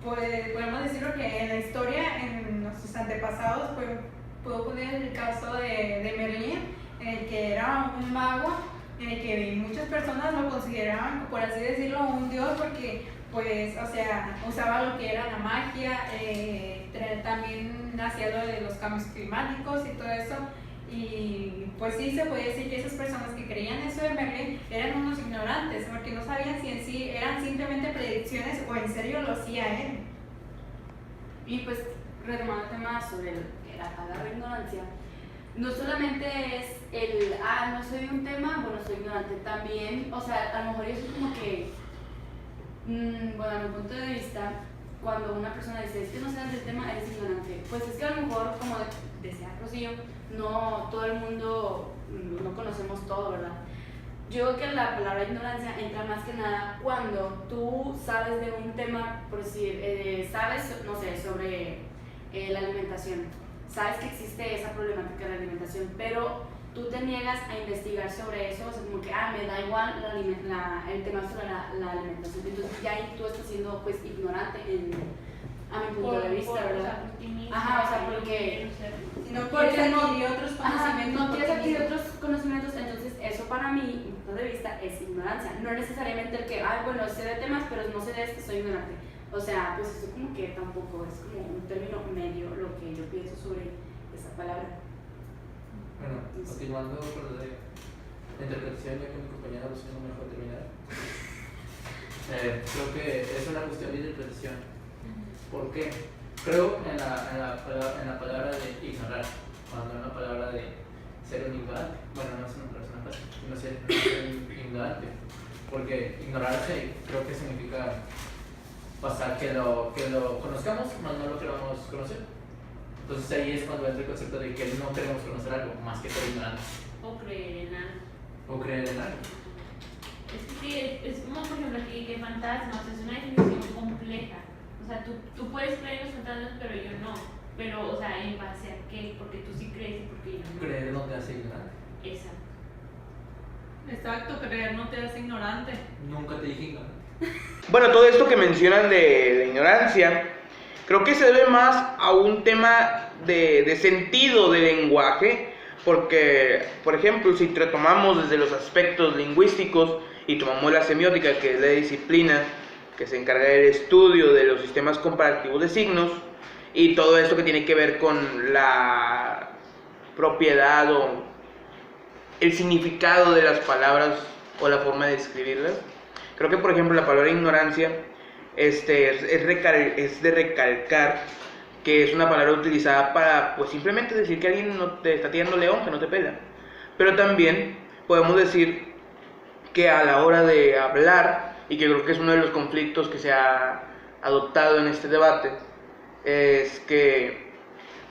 Pues podemos decirlo que en la historia, en nuestros antepasados, pues puedo poner el caso de Merlín, en el que era un mago, en el que muchas personas lo consideraban, por así decirlo, un dios, porque pues, o sea, usaba lo que era la magia, también hacía lo de los cambios climáticos y todo eso. Y pues sí se puede decir que esas personas que creían eso de Merlín eran unos ignorantes, porque no sabían si en sí eran simplemente predicciones o en serio lo hacía él. Y pues, retomando el tema sobre la ignorancia, no solamente es no soy un tema, bueno, soy ignorante, también, o sea, a lo mejor eso es como que Bueno, a mi punto de vista, cuando una persona dice, es que no sabes del tema, eres ignorante. Pues es que a lo mejor, como decía Rocío, no todo el mundo, no conocemos todo, ¿verdad? Yo creo que la palabra ignorancia entra más que nada cuando tú sabes de un tema, por decir, sabes, no sé, sobre la alimentación. Sabes que existe esa problemática de la alimentación, pero tú te niegas a investigar sobre eso, o sea, como que, me da igual el tema sobre la alimentación. Entonces ya ahí tú estás siendo, pues, ignorante a mi punto de vista, ¿verdad? Ajá, o sea, porque... Si no quieres adquirir otros conocimientos. No quieres adquirir otros conocimientos, entonces eso para mí, mi punto de vista, es ignorancia. No necesariamente el que, bueno, sé de temas, pero no sé de esto, soy ignorante. O sea, pues eso como que tampoco es como un término medio lo que yo pienso sobre esa palabra. Bueno, continuando con la interpretación, ya que mi compañera Rocío no me dejó terminar. Creo que es una cuestión de interpretación. ¿Por qué? Creo en la palabra de ignorar, cuando en la palabra de ser un ignorante. Bueno, no es una persona fácil, sino ser un ignorante. Porque ignorarse creo que significa pasar que lo conozcamos, mas no lo queramos conocer. Entonces ahí es cuando entra el concepto de que no queremos conocer algo, más que ser ignorantes. O creer en algo. O creer en algo. Es que sí, es como por ejemplo aquí que fantasmas, es una definición compleja. O sea, tú puedes creer en los fantasmas, pero yo no. Pero, o sea, ¿en base a qué? Porque tú sí crees y porque yo no. Creer no te hace ignorante. Exacto. Exacto, creer no te hace ignorante. Nunca te dije ignorante. Bueno, todo esto que mencionan de la ignorancia, creo que se debe más a un tema de sentido del lenguaje, porque, por ejemplo, si retomamos desde los aspectos lingüísticos y tomamos la semiótica, que es la disciplina que se encarga del estudio de los sistemas comparativos de signos, y todo esto que tiene que ver con la propiedad o el significado de las palabras o la forma de escribirlas. Creo que, por ejemplo, la palabra ignorancia es de recalcar que es una palabra utilizada para, pues, simplemente decir que alguien no te está tirando león, que no te pela. Pero también podemos decir que a la hora de hablar, y que creo que es uno de los conflictos que se ha adoptado en este debate, es que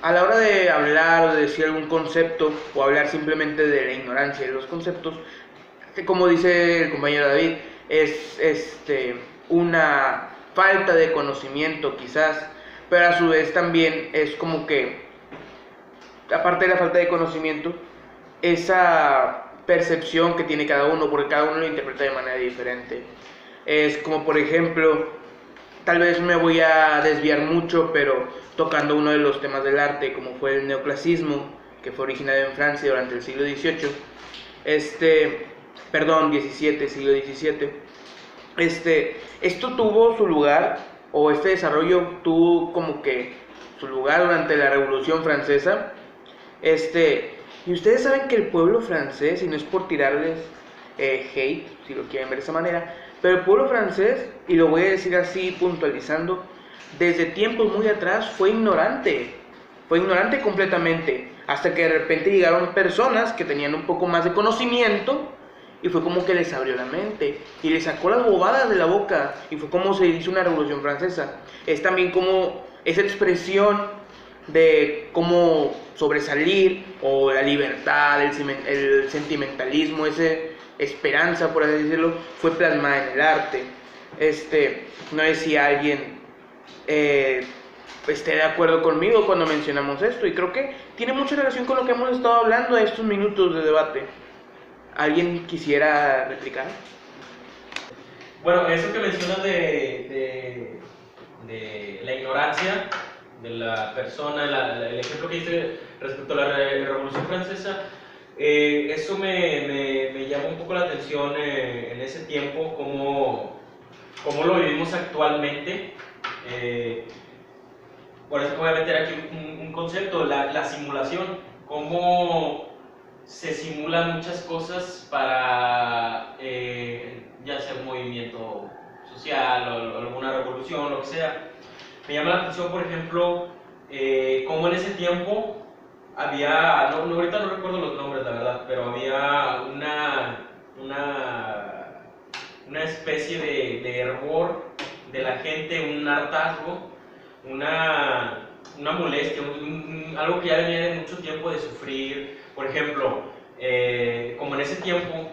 a la hora de hablar o de decir algún concepto, o hablar simplemente de la ignorancia de los conceptos, como dice el compañero David, es una falta de conocimiento quizás, pero a su vez también es como que, aparte de la falta de conocimiento, esa percepción que tiene cada uno, porque cada uno lo interpreta de manera diferente. Es como, por ejemplo, tal vez me voy a desviar mucho, pero tocando uno de los temas del arte, como fue el neoclasismo, que fue originado en Francia durante el siglo XVIII, siglo XVII. Esto tuvo su lugar, o este desarrollo tuvo como que su lugar durante la Revolución Francesa. Y ustedes saben que el pueblo francés, y no es por tirarles hate, si lo quieren ver de esa manera, pero el pueblo francés, y lo voy a decir así puntualizando, desde tiempos muy atrás fue ignorante completamente, hasta que de repente llegaron personas que tenían un poco más de conocimiento, y fue como que les abrió la mente y les sacó las bobadas de la boca, y fue como se hizo una revolución francesa. Es también como esa expresión de cómo sobresalir, o la libertad, el sentimentalismo, esa esperanza, por así decirlo, fue plasmada en el arte. No sé si alguien esté de acuerdo conmigo cuando mencionamos esto, y creo que tiene mucha relación con lo que hemos estado hablando en estos minutos de debate. ¿Alguien quisiera replicar? Bueno, eso que mencionas de la ignorancia de la persona, el ejemplo que hice respecto a la Revolución Francesa, eso me llama un poco la atención en ese tiempo, cómo lo vivimos actualmente. Por eso voy a meter aquí un concepto, la simulación, cómo se simulan muchas cosas para ya sea un movimiento social o alguna revolución, lo que sea. Me llama la atención, por ejemplo, cómo en ese tiempo había, ahorita no recuerdo los nombres, la verdad, pero había una especie de fervor de la gente, un hartazgo, una molestia, algo que ya venía de mucho tiempo de sufrir. Por ejemplo, como en ese tiempo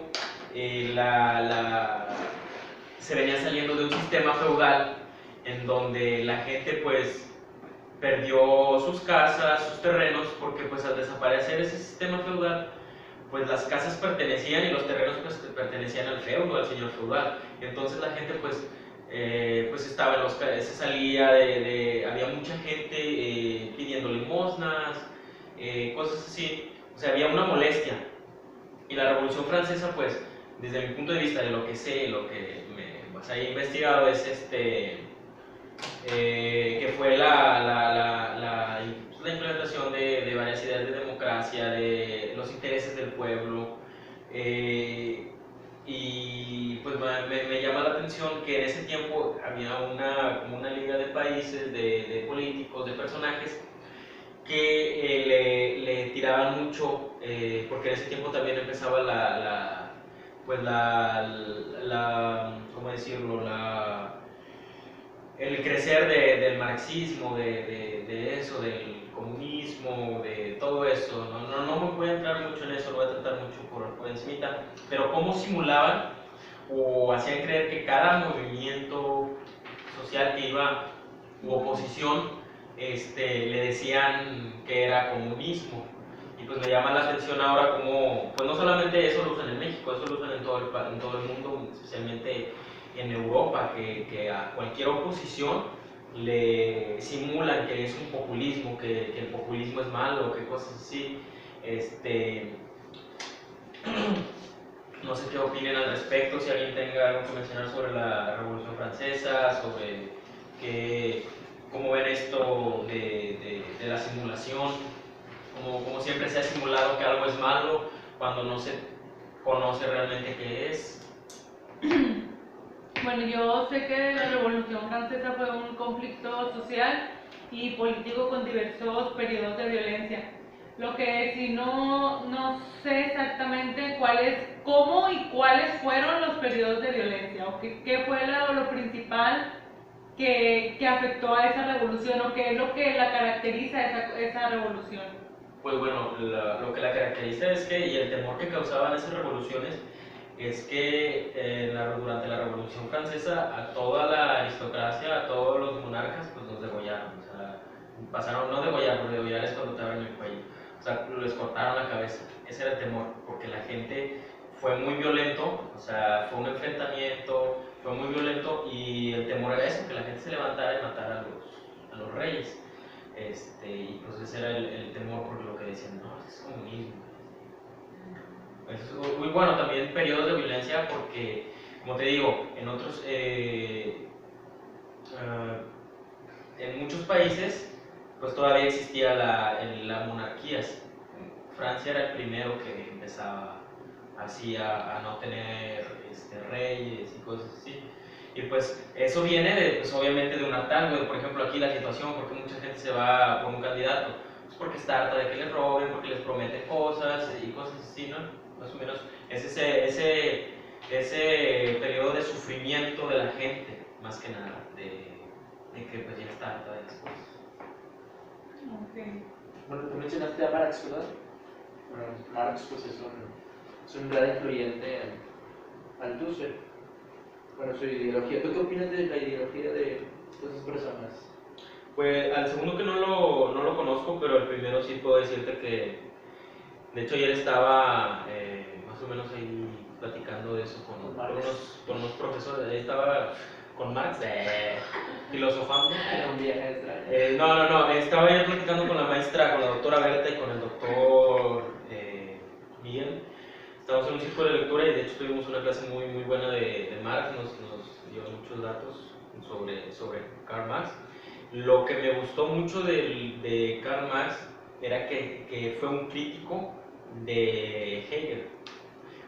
se venía saliendo de un sistema feudal en donde la gente pues perdió sus casas, sus terrenos, porque pues al desaparecer ese sistema feudal, pues las casas pertenecían y los terrenos pues pertenecían al feudo, al señor feudal. Entonces la gente pues estaba en se salía había mucha gente pidiendo limosnas, cosas así. O sea, había una molestia. Y la Revolución Francesa, pues, desde mi punto de vista, de lo que sé, lo que pues, he investigado, es que fue la implementación de varias ideas de democracia, de los intereses del pueblo. Y pues me llama la atención que en ese tiempo había como una liga de países, de políticos, de personajes que le tiraban mucho, porque en ese tiempo también empezaba ¿cómo decirlo? El crecer del marxismo, de eso, del comunismo, de todo eso. No me voy a entrar mucho en eso, lo voy a tratar mucho por encimita, pero cómo simulaban o hacían creer que cada movimiento social que iba, u oposición, le decían que era comunismo. Y pues me llama la atención ahora como, pues no solamente eso lo usan en México, eso lo usan en todo el mundo, especialmente en Europa, que a cualquier oposición le simulan que es un populismo, que el populismo es malo, que cosas así. No sé qué opinen al respecto, si alguien tenga algo que mencionar sobre la Revolución Francesa, sobre cómo ven esto de la simulación, como siempre se ha simulado que algo es malo cuando no se conoce realmente qué es. Bueno, yo sé que la Revolución Francesa fue un conflicto social y político con diversos periodos de violencia. Lo que sí no sé exactamente cómo y cuáles fueron los periodos de violencia, o qué fue lo principal que afectó a esa revolución, o qué es lo que la caracteriza esa revolución. Pues bueno, lo que la caracteriza es que, y el temor que causaban esas revoluciones, es que durante la Revolución Francesa a toda la aristocracia, a todos los monarcas, pues los degollaron. O sea, no degollar es cuando te abren el cuello. O sea, les cortaron la cabeza. Ese era el temor, porque la gente fue muy violento, o sea, fue un enfrentamiento, fue muy violento, y el temor era eso, que la gente se levantara y matara a los reyes. Y pues ese era el temor, por lo que decían, no, es comunismo. Es muy bueno también periodos de violencia, porque, como te digo, en otros, en muchos países, pues todavía existía la monarquías. Francia era el primero que empezaba así a no tener reyes y cosas así. Y pues eso viene pues obviamente de un hartazgo. Por ejemplo, aquí la situación, porque mucha gente se va por un candidato, pues porque está harta de que les roben, porque les prometen cosas y cosas así, ¿no? Más o menos es ese periodo de sufrimiento de la gente, más que nada, de que pues ya está harta de las cosas. Okay. Bueno, tú mencionaste a Marx, ¿verdad? Bueno, Marx pues es un gran influyente al Althusser. Bueno, su ideología. ¿Tú qué opinas de la ideología de esas personas? Pues al segundo que no lo conozco, pero el primero sí puedo decirte que, de hecho, ayer estaba más o menos ahí platicando de eso con unos profesores. Ahí estaba con Marx, filosofando. Era un viaje extraño. No, estaba ayer platicando con la doctora Berta, y con el doctor Miguel. Estábamos en un círculo de lectura, y de hecho tuvimos una clase muy, muy buena de Marx. Nos dio muchos datos sobre Karl Marx. Lo que me gustó mucho de Karl Marx era que fue un crítico de Hegel.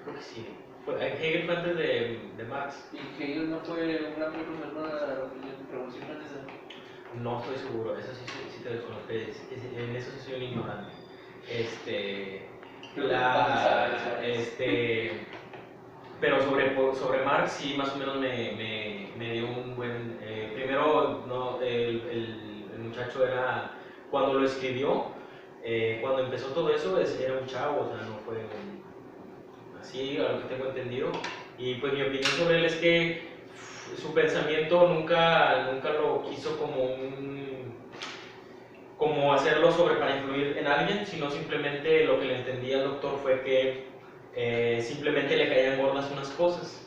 Creo que sí. Hegel fue antes de Marx. ¿Y Hegel no fue un gran precursor de la Revolución Francesa? No estoy seguro, eso sí te desconozco. En eso sí soy un ignorante. pero sobre Marx sí más o menos me dio un buen... primero, no, el muchacho era, cuando lo escribió, cuando empezó todo eso, era un chavo, o sea, no fue así, a lo que tengo entendido. Y pues mi opinión sobre él es que su pensamiento nunca lo quiso como hacerlo para influir en alguien, sino simplemente lo que le entendía el doctor fue que simplemente le caían gordas unas cosas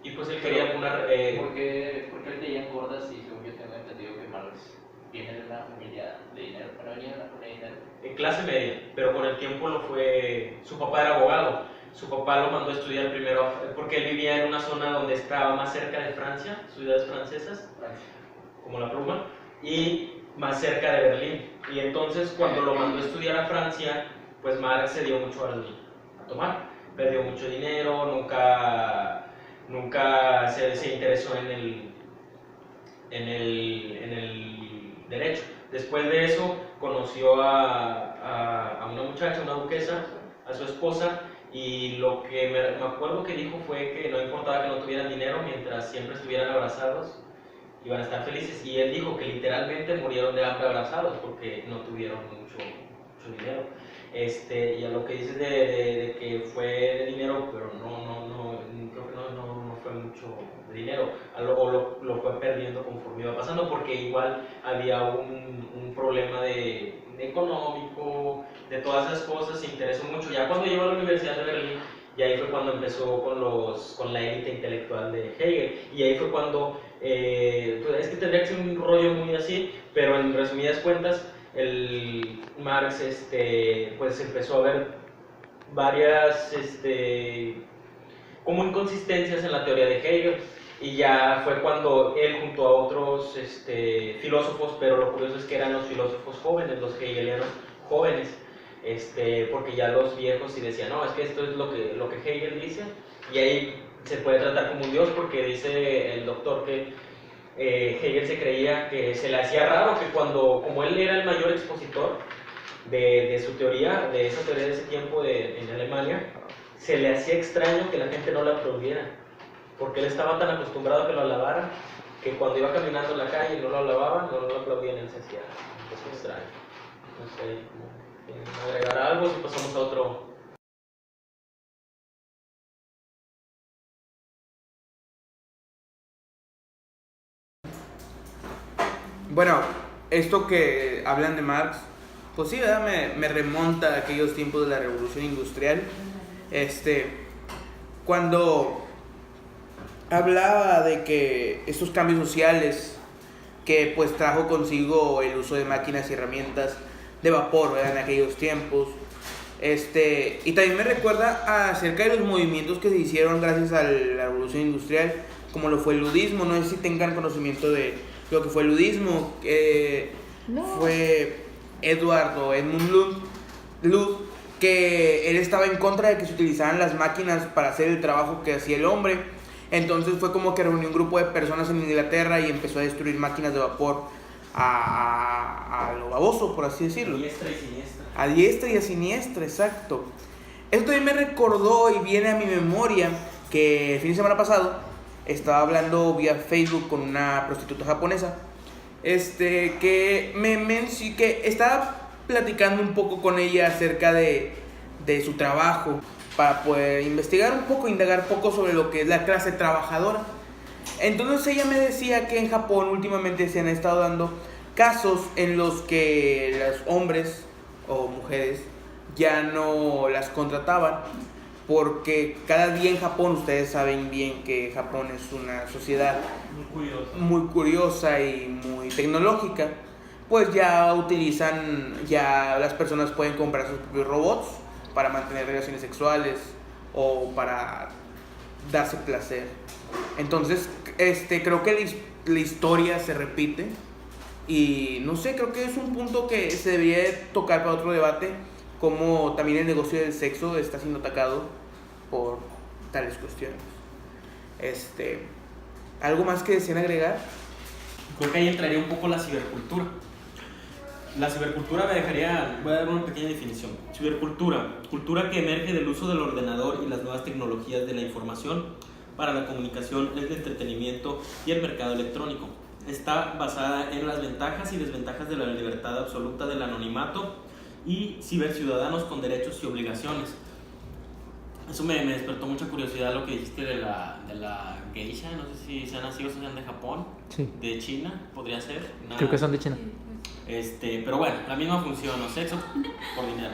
y pues él quería poner... ¿Por qué le caían gordas y según yo tengo entendido que Marx viene de una familia de dinero? Pero venía de una familia de dinero. En clase media, pero con el tiempo lo fue... Su papá era abogado, su papá lo mandó a estudiar primero porque él vivía en una zona donde estaba más cerca de Francia, ciudades francesas, como la pluma, y más cerca de Berlín. Y entonces cuando lo mandó a estudiar a Francia, pues Marx se dio mucho a tomar, perdió mucho dinero, nunca se interesó en el derecho. Después de eso conoció a una muchacha, una duquesa, a su esposa, y lo que me acuerdo que dijo fue que no importaba que no tuvieran dinero mientras siempre estuvieran abrazados, iban a estar felices. Y él dijo que literalmente murieron de hambre abrazados porque no tuvieron mucho dinero. Y a lo que dices de que fue de dinero, pero creo que no fue mucho de dinero, lo fue perdiendo conforme iba pasando, porque igual había un problema económico, de todas esas cosas, se interesó mucho. Ya cuando llegó a la Universidad de Berlín, y ahí fue cuando empezó con la élite intelectual de Hegel, y ahí fue cuando, pues es que tendría que ser un rollo muy así, pero en resumidas cuentas, el Marx pues empezó a ver varias como inconsistencias en la teoría de Hegel, y ya fue cuando él junto a otros filósofos, pero lo curioso es que eran los filósofos jóvenes, los hegelianos jóvenes, porque ya los viejos sí decían, no, es que esto es lo que Hegel dice, y ahí se puede tratar como un dios, porque dice el doctor que Hegel se creía que se le hacía raro que como él era el mayor expositor de su teoría, de esa teoría de ese tiempo en Alemania, se le hacía extraño que la gente no la aplaudiera, porque él estaba tan acostumbrado a que lo alabaran, que cuando iba caminando en la calle y no lo alababan, no lo aplaudían, él se hacía extraño. No sé, agregar algo si pasamos a otro. Bueno, esto que hablan de Marx, pues sí, ¿verdad? Me remonta a aquellos tiempos de la Revolución Industrial. Cuando hablaba de que estos cambios sociales que pues trajo consigo el uso de máquinas y herramientas de vapor, ¿verdad? En aquellos tiempos. Y también me recuerda acerca de los movimientos que se hicieron gracias a la Revolución Industrial, como lo fue el ludismo. No sé si tengan conocimiento de lo que fue el ludismo. Fue Edmund Lund, que él estaba en contra de que se utilizaran las máquinas para hacer el trabajo que hacía el hombre. Entonces fue como que reunió un grupo de personas en Inglaterra y empezó a destruir máquinas de vapor a lo baboso, por así decirlo. A diestra y siniestra. A diestra y a siniestra, exacto. Esto también me recordó y viene a mi memoria que el fin de semana pasado estaba hablando vía Facebook con una prostituta japonesa, que estaba platicando un poco con ella acerca de su trabajo, para poder investigar un poco, indagar un poco sobre lo que es la clase trabajadora. Entonces ella me decía que en Japón últimamente se han estado dando casos en los que los hombres o mujeres ya no las contrataban, porque cada día en Japón, ustedes saben bien que Japón es una sociedad muy curiosa y muy tecnológica, pues ya las personas pueden comprar sus propios robots para mantener relaciones sexuales o para darse placer. Entonces, creo que la historia se repite y no sé, creo que es un punto que se debería tocar para otro debate, como también el negocio del sexo está siendo atacado por tales cuestiones. ¿Algo más que desean agregar? Creo que ahí entraría un poco la cibercultura. La cibercultura voy a dar una pequeña definición. Cibercultura, cultura que emerge del uso del ordenador y las nuevas tecnologías de la información para la comunicación, el entretenimiento y el mercado electrónico. Está basada en las ventajas y desventajas de la libertad absoluta del anonimato y ciberciudadanos con derechos y obligaciones. Eso me despertó mucha curiosidad lo que dijiste de la geisha. No sé si sean así o sean de Japón, Sí, de China, podría ser. creo que son de China. Pero bueno, la misma función, ¿no? Sexo por dinero.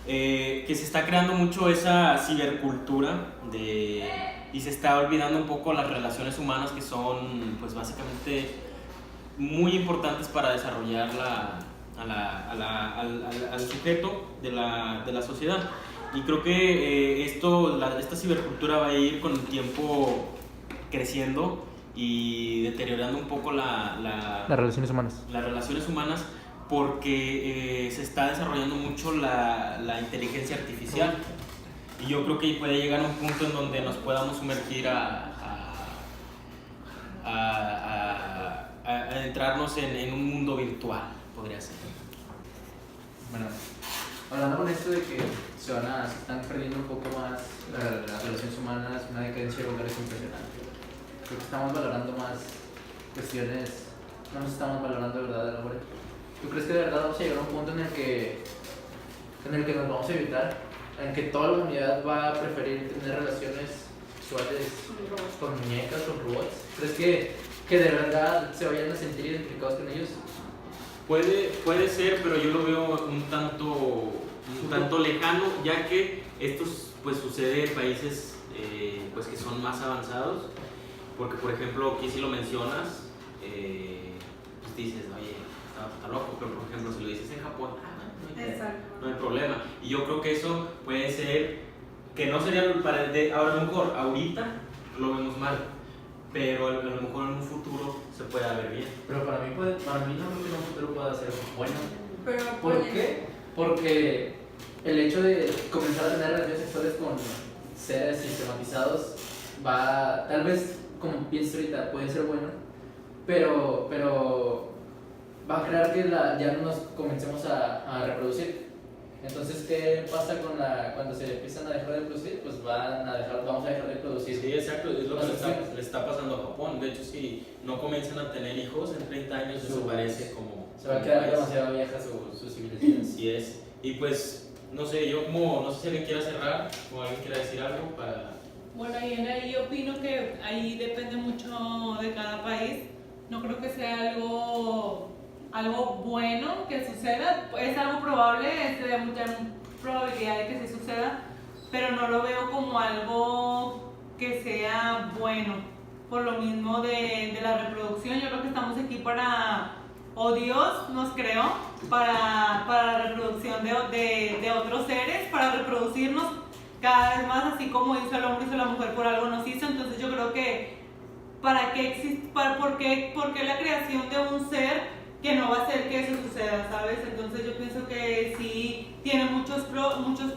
Que se está creando mucho esa cibercultura y se está olvidando un poco las relaciones humanas que son, pues básicamente, muy importantes para desarrollar al sujeto de la sociedad. Y creo que esta cibercultura va a ir con el tiempo creciendo y deteriorando un poco las relaciones humanas. Las relaciones humanas, porque se está desarrollando mucho la inteligencia artificial. Y yo creo que puede llegar a un punto en donde nos podamos sumergir a entrarnos en un mundo virtual, podría ser. Bueno, hablando con esto de que se están perdiendo un poco más las relaciones humanas, una decadencia vulgar es impresionante. Creo que estamos valorando más cuestiones, no nos estamos valorando de verdad el hombre. ¿Tú crees que de verdad vamos a llegar a un punto en el que nos vamos a evitar, en que toda la humanidad va a preferir tener relaciones sexuales con muñecas, con robots? ¿Crees que de verdad se vayan a sentir identificados con ellos? Puede ser, pero yo lo veo un tanto lejano, ya que esto pues sucede en países pues que son más avanzados, porque por ejemplo aquí si lo mencionas, pues dices, oye, está loco, pero por ejemplo si lo dices en Japón, no hay problema. Y yo creo que eso puede ser, que no sería ahora a lo mejor, ahorita lo vemos mal, pero a lo mejor en un futuro se pueda ver bien. Pero para mí no creo que en un futuro pueda ser bueno. Pero, ¿Por qué? Porque el hecho de comenzar a tener relaciones sexuales con seres sistematizados va, tal vez, como pienso ahorita, puede ser bueno, pero va a crear que ya no nos comencemos a reproducir. Entonces, ¿qué pasa cuando se empiezan a dejar de reproducir? Pues vamos a dejar de producir. Sí, exacto, es lo que le está pasando a Japón. De hecho, si no comienzan a tener hijos en 30 años, desaparece como... Se va a quedar demasiado vieja su civilización. Así es. Y pues, no sé, no sé si alguien quiera cerrar o alguien quiera decir algo para... Bueno, y en ahí yo opino que ahí depende mucho de cada país. No creo que sea algo bueno que suceda. Es algo probable, de mucha probabilidad de que se suceda, pero no lo veo como algo que sea bueno. Por lo mismo de la reproducción, yo creo que estamos aquí Dios nos creó para la reproducción de otros seres, para reproducirnos cada vez más, así como hizo el hombre, hizo la mujer, por algo nos hizo. Entonces yo creo que ¿por qué la creación de un ser que no va a hacer que eso suceda, ¿sabes? Entonces yo pienso que sí tiene muchos pros, muchos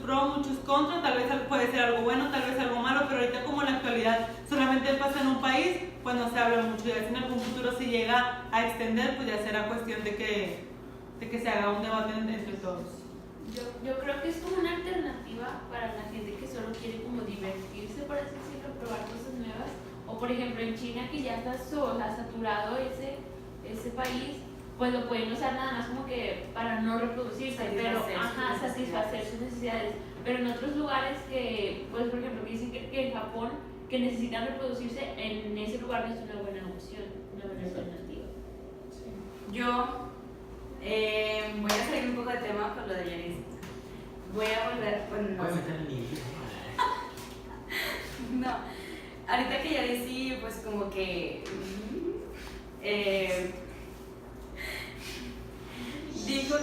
contras, tal vez puede ser algo bueno, tal vez algo malo, pero ahorita como en la actualidad solamente pasa en un país, pues no se habla mucho. Ya si en algún futuro se llega a extender, pues ya será cuestión de que se haga un debate entre todos. Yo creo que es como una alternativa para la gente que solo quiere como divertirse, por así decirlo, probar cosas nuevas. O por ejemplo en China, que ya está saturado ese país, pues lo pueden usar nada más como que para no reproducirse, satisfacer sus necesidades. Pero en otros lugares que, pues por ejemplo, que dicen que en Japón, que necesitan reproducirse, en ese lugar no es una buena opción, una buena alternativa. Yo voy a salir un poco de tema con lo de Yanis. Voy a volver, bueno, no sé. No, ahorita que Yanis sí, pues como que dijo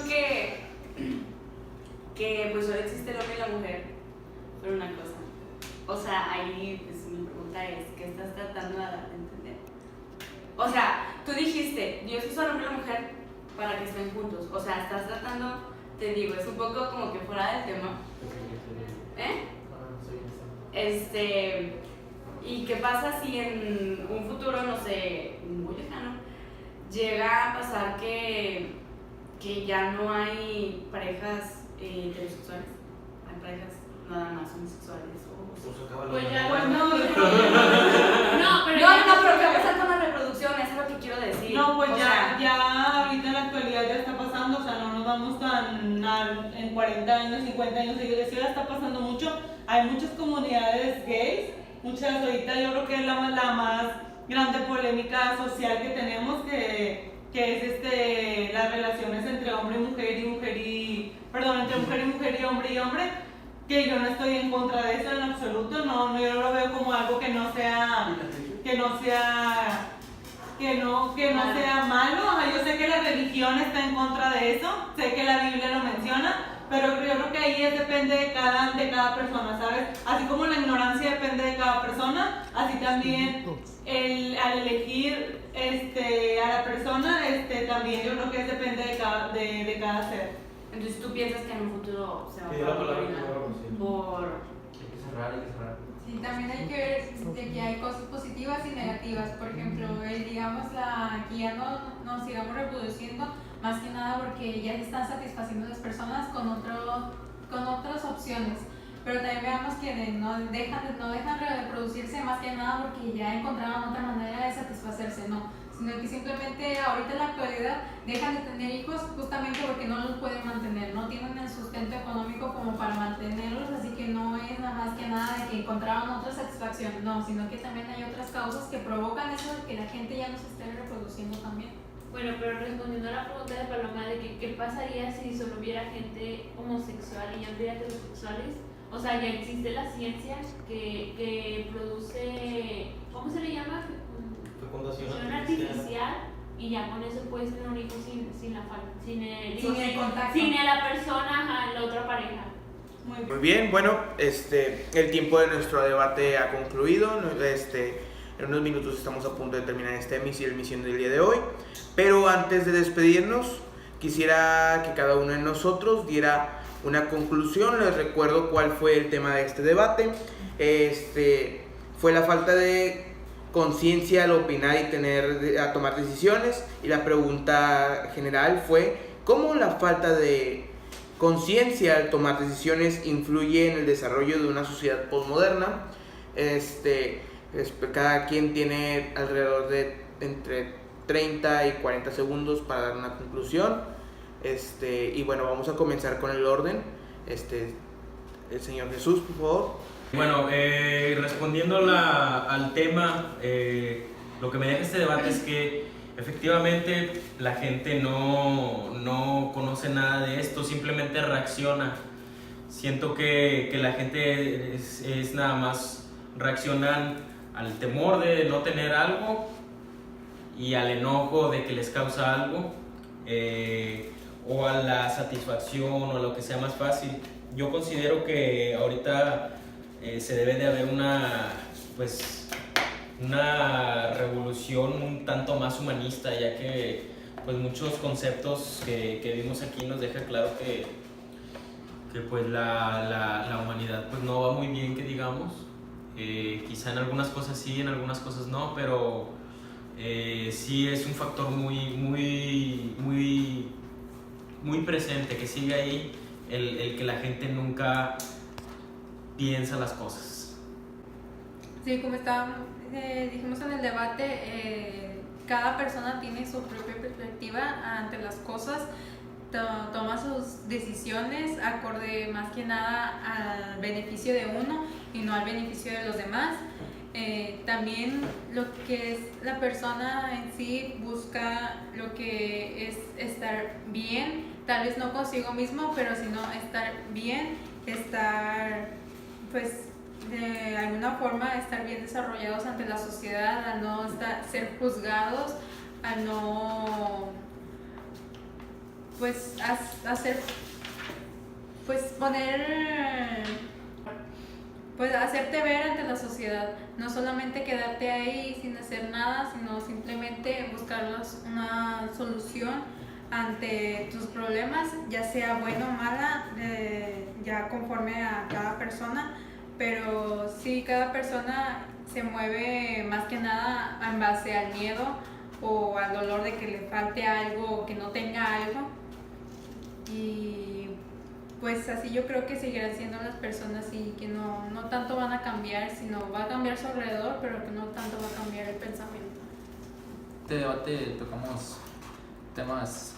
que pues solo existe el hombre y la mujer por una cosa. O sea, ahí pues mi pregunta es, ¿qué estás tratando de dar a entender? O sea, tú dijiste, Dios hizo al hombre y la mujer para que estén juntos. O sea, estás tratando, te digo, es un poco como que fuera del tema. ¿Y qué pasa si en un futuro, no sé, muy lejano, llega a pasar que que ya no hay parejas heterosexuales, hay parejas nada más homosexuales Pues ya, Pues no, no, pero pero ¿qué va a pasar con la reproducción? Eso es lo que quiero decir. No, pues O ya, sea, ya ahorita en la actualidad ya está pasando, o sea, no nos vamos en 40 años, 50 años, eso ya está pasando mucho. Hay muchas comunidades gays, muchas ahorita yo creo que es la más grande polémica social que tenemos, que es las relaciones entre hombre y mujer y entre mujer y mujer y hombre, que yo no estoy en contra de eso en absoluto, yo lo veo como algo que no sea malo. Yo sé que la religión está en contra de eso, sé que la Biblia lo menciona, pero yo creo que ahí depende de cada persona, ¿sabes? Así como la ignorancia depende de cada persona, así también al elegir a la persona, también yo creo que depende de cada ser. entonces tú piensas que en un futuro se va Pide a la palabra eliminar por... Hay que cerrar. Sí, también hay que ver de que hay cosas positivas y negativas. Por ejemplo, digamos, que ya no nos sigamos reproduciendo, más que nada porque ya se están satisfaciendo las personas con otras opciones. Pero también veamos que no dejan de reproducirse más que nada porque ya encontraron otra manera de satisfacerse, sino que simplemente ahorita en la actualidad dejan de tener hijos justamente porque no los pueden mantener, no tienen el sustento económico como para mantenerlos, así que no es nada más que nada de que encontraron otra satisfacción, sino que también hay otras causas que provocan eso de que la gente ya no se esté reproduciendo también. Bueno, pero respondiendo a la pregunta de Paloma de que qué pasaría si solo hubiera gente homosexual y ya no hubiera heterosexuales, o sea, ya existe la ciencia que produce, ¿cómo se le llama? Fecundación artificial, y ya con eso puedes tener un hijo sin el contacto. sin la persona, la otra pareja. Muy bien, bueno, el tiempo de nuestro debate ha concluido. En unos minutos estamos a punto de terminar esta emisión del día de hoy. Pero antes de despedirnos, quisiera que cada uno de nosotros diera una conclusión. Les recuerdo cuál fue el tema de este debate. Fue la falta de conciencia al opinar y a tomar decisiones. Y la pregunta general fue ¿cómo la falta de conciencia al tomar decisiones influye en el desarrollo de una sociedad postmoderna? Cada quien tiene alrededor de entre 30 y 40 segundos para dar una conclusión. Y bueno, vamos a comenzar con el orden. El señor Jesús, por favor. Bueno, respondiendo al tema, lo que me deja este debate es que efectivamente la gente no conoce nada de esto, simplemente reacciona. Siento que la gente es nada más reaccionan al temor de no tener algo y al enojo de que les causa algo, o a la satisfacción o a lo que sea más fácil. Yo considero que ahorita se debe de haber una revolución un tanto más humanista, ya que pues muchos conceptos que vimos aquí nos deja claro que pues la humanidad pues no va muy bien, que digamos. Quizá en algunas cosas sí, en algunas cosas no, pero sí es un factor muy presente, que sigue ahí, el que la gente nunca piensa las cosas. Sí, como dijimos en el debate, cada persona tiene su propia perspectiva ante las cosas, toma sus decisiones acorde más que nada al beneficio de uno y no al beneficio de los demás. También lo que es la persona en sí busca lo que es estar bien, tal vez no consigo mismo, pero sino estar bien, pues de alguna forma estar bien desarrollados ante la sociedad, al no ser juzgados, al no pues hacer pues hacerte ver ante la sociedad, no solamente quedarte ahí sin hacer nada, sino simplemente buscar una solución ante tus problemas, ya sea buena o mala, ya conforme a cada persona, pero sí, cada persona se mueve más que nada en base al miedo o al dolor de que le falte algo o que no tenga algo. y pues así yo creo que seguirán siendo las personas y que no tanto van a cambiar, sino va a cambiar su alrededor, pero que no tanto va a cambiar el pensamiento. Este debate tocamos temas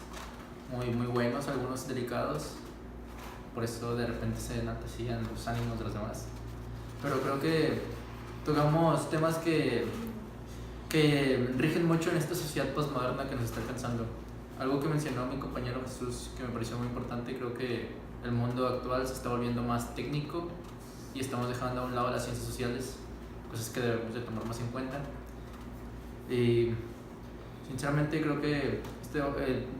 muy buenos, algunos delicados, por eso de repente se enaltecían los ánimos de los demás. Pero creo que tocamos temas que rigen mucho en esta sociedad postmoderna que nos está alcanzando. Algo que mencionó mi compañero Jesús que me pareció muy importante, creo que el mundo actual se está volviendo más técnico y estamos dejando a un lado las ciencias sociales, cosas que debemos de tomar más en cuenta. Y sinceramente creo que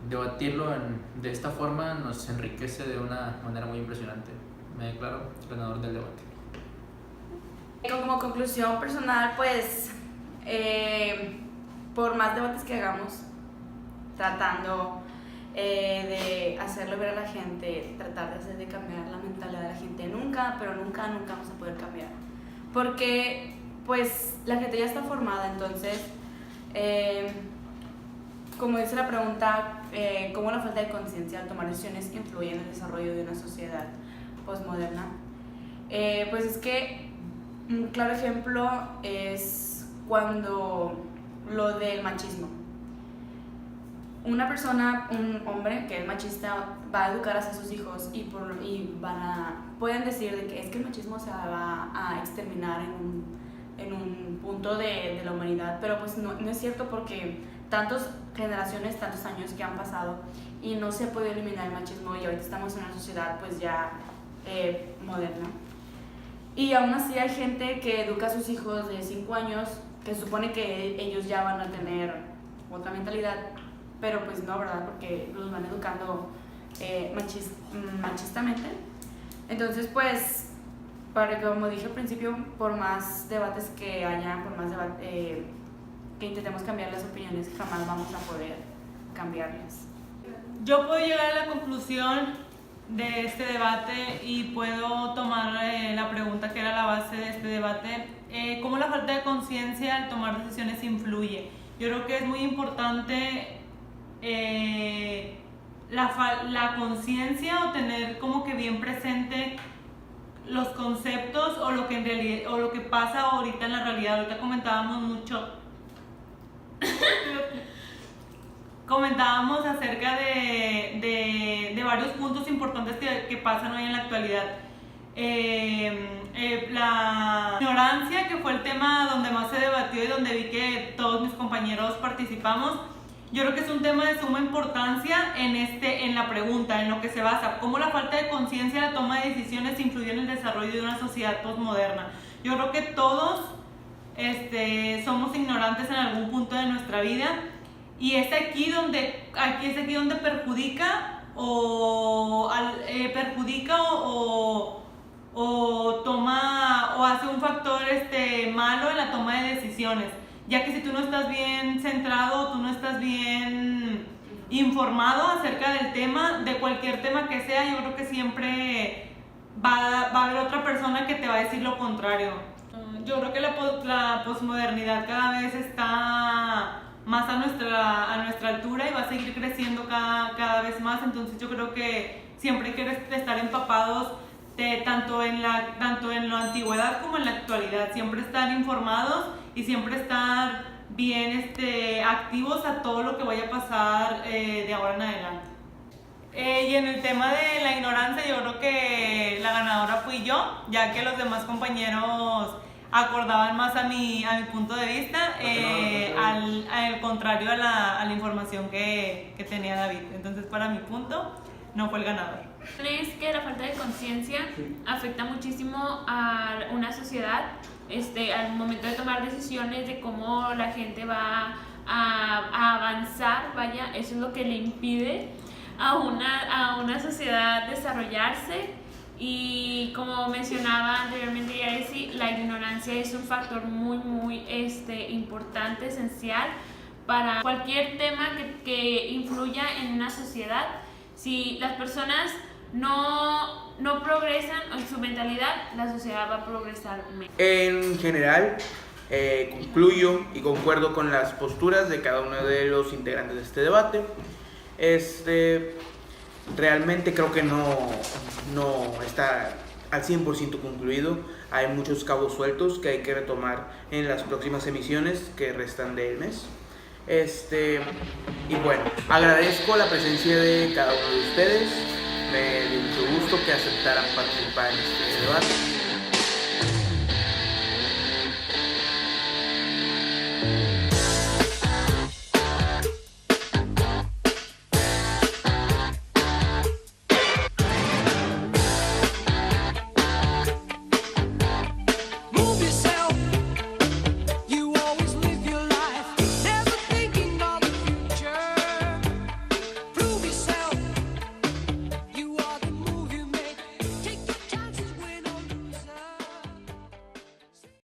debatirlo de esta forma nos enriquece de una manera muy impresionante. Me declaro ganador del debate. Como conclusión personal, pues, por más debates que hagamos, tratando de hacerlo ver a la gente, tratar de hacer de cambiar la mentalidad de la gente, nunca vamos a poder cambiar. Porque, pues, la gente ya está formada, entonces, como dice la pregunta, ¿cómo la falta de conciencia al tomar decisiones influye en el desarrollo de una sociedad postmoderna? Pues es que un claro ejemplo es cuando lo del machismo. Una persona, un hombre que es machista, va a educar a sus hijos y pueden decir de que es que el machismo se va a exterminar en un punto de la humanidad, pero pues no es cierto, porque tantas generaciones, tantos años que han pasado y no se ha podido eliminar el machismo, y ahorita estamos en una sociedad pues ya moderna. Y aún así hay gente que educa a sus hijos de 5 años, que supone que ellos ya van a tener otra mentalidad, pero pues no, ¿verdad? Porque los van educando machistamente. Entonces, pues, como dije al principio, por más debates que haya, por más que intentemos cambiar las opiniones, jamás vamos a poder cambiarlas. Yo puedo llegar a la conclusión de este debate y puedo tomar la pregunta que era la base de este debate, ¿cómo la falta de conciencia al tomar decisiones influye? Yo creo que es muy importante la conciencia, o tener como que bien presente los conceptos o lo que en realidad, o lo que pasa ahorita en la realidad. Ahorita comentábamos acerca de varios puntos importantes que pasan hoy en la actualidad. La ignorancia, que fue el tema donde más se debatió y donde vi que todos mis compañeros participamos. Yo creo que es un tema de suma importancia en la pregunta, en lo que se basa, cómo la falta de conciencia de la toma de decisiones influye en el desarrollo de una sociedad postmoderna. Yo creo que todos somos ignorantes en algún punto de nuestra vida, y es aquí donde perjudica o hace un factor malo en la toma de decisiones, ya que si tú no estás bien centrado, tú no estás bien informado acerca del tema, de cualquier tema que sea, yo creo que siempre va a haber otra persona que te va a decir lo contrario. Yo creo que la posmodernidad cada vez está más a nuestra altura y va a seguir creciendo cada vez más. Entonces yo creo que siempre hay que estar empapados tanto en la antigüedad como en la actualidad, siempre estar informados y siempre estar bien activos a todo lo que vaya a pasar de ahora en adelante. Y en el tema de la ignorancia, yo creo que la ganadora fui yo, ya que los demás compañeros acordaban más a mi punto de vista, al contrario a la información que tenía David. Entonces, para mi punto, no fue el ganador. Es que la falta de conciencia afecta muchísimo a una sociedad al momento de tomar decisiones de cómo la gente va a avanzar. Vaya, eso es lo que le impide a una sociedad desarrollarse. Y como mencionaba anteriormente Yaretsi, la ignorancia es un factor muy importante, esencial para cualquier tema que influya en una sociedad. Si las personas no progresan en su mentalidad, la sociedad va a progresar menos. En general, concluyo y concuerdo con las posturas de cada uno de los integrantes de este debate. realmente creo que no está al 100% concluido. Hay muchos cabos sueltos que hay que retomar en las próximas emisiones que restan del mes. Y bueno, agradezco la presencia de cada uno de ustedes. Me dio mucho gusto que aceptaran participar en este debate.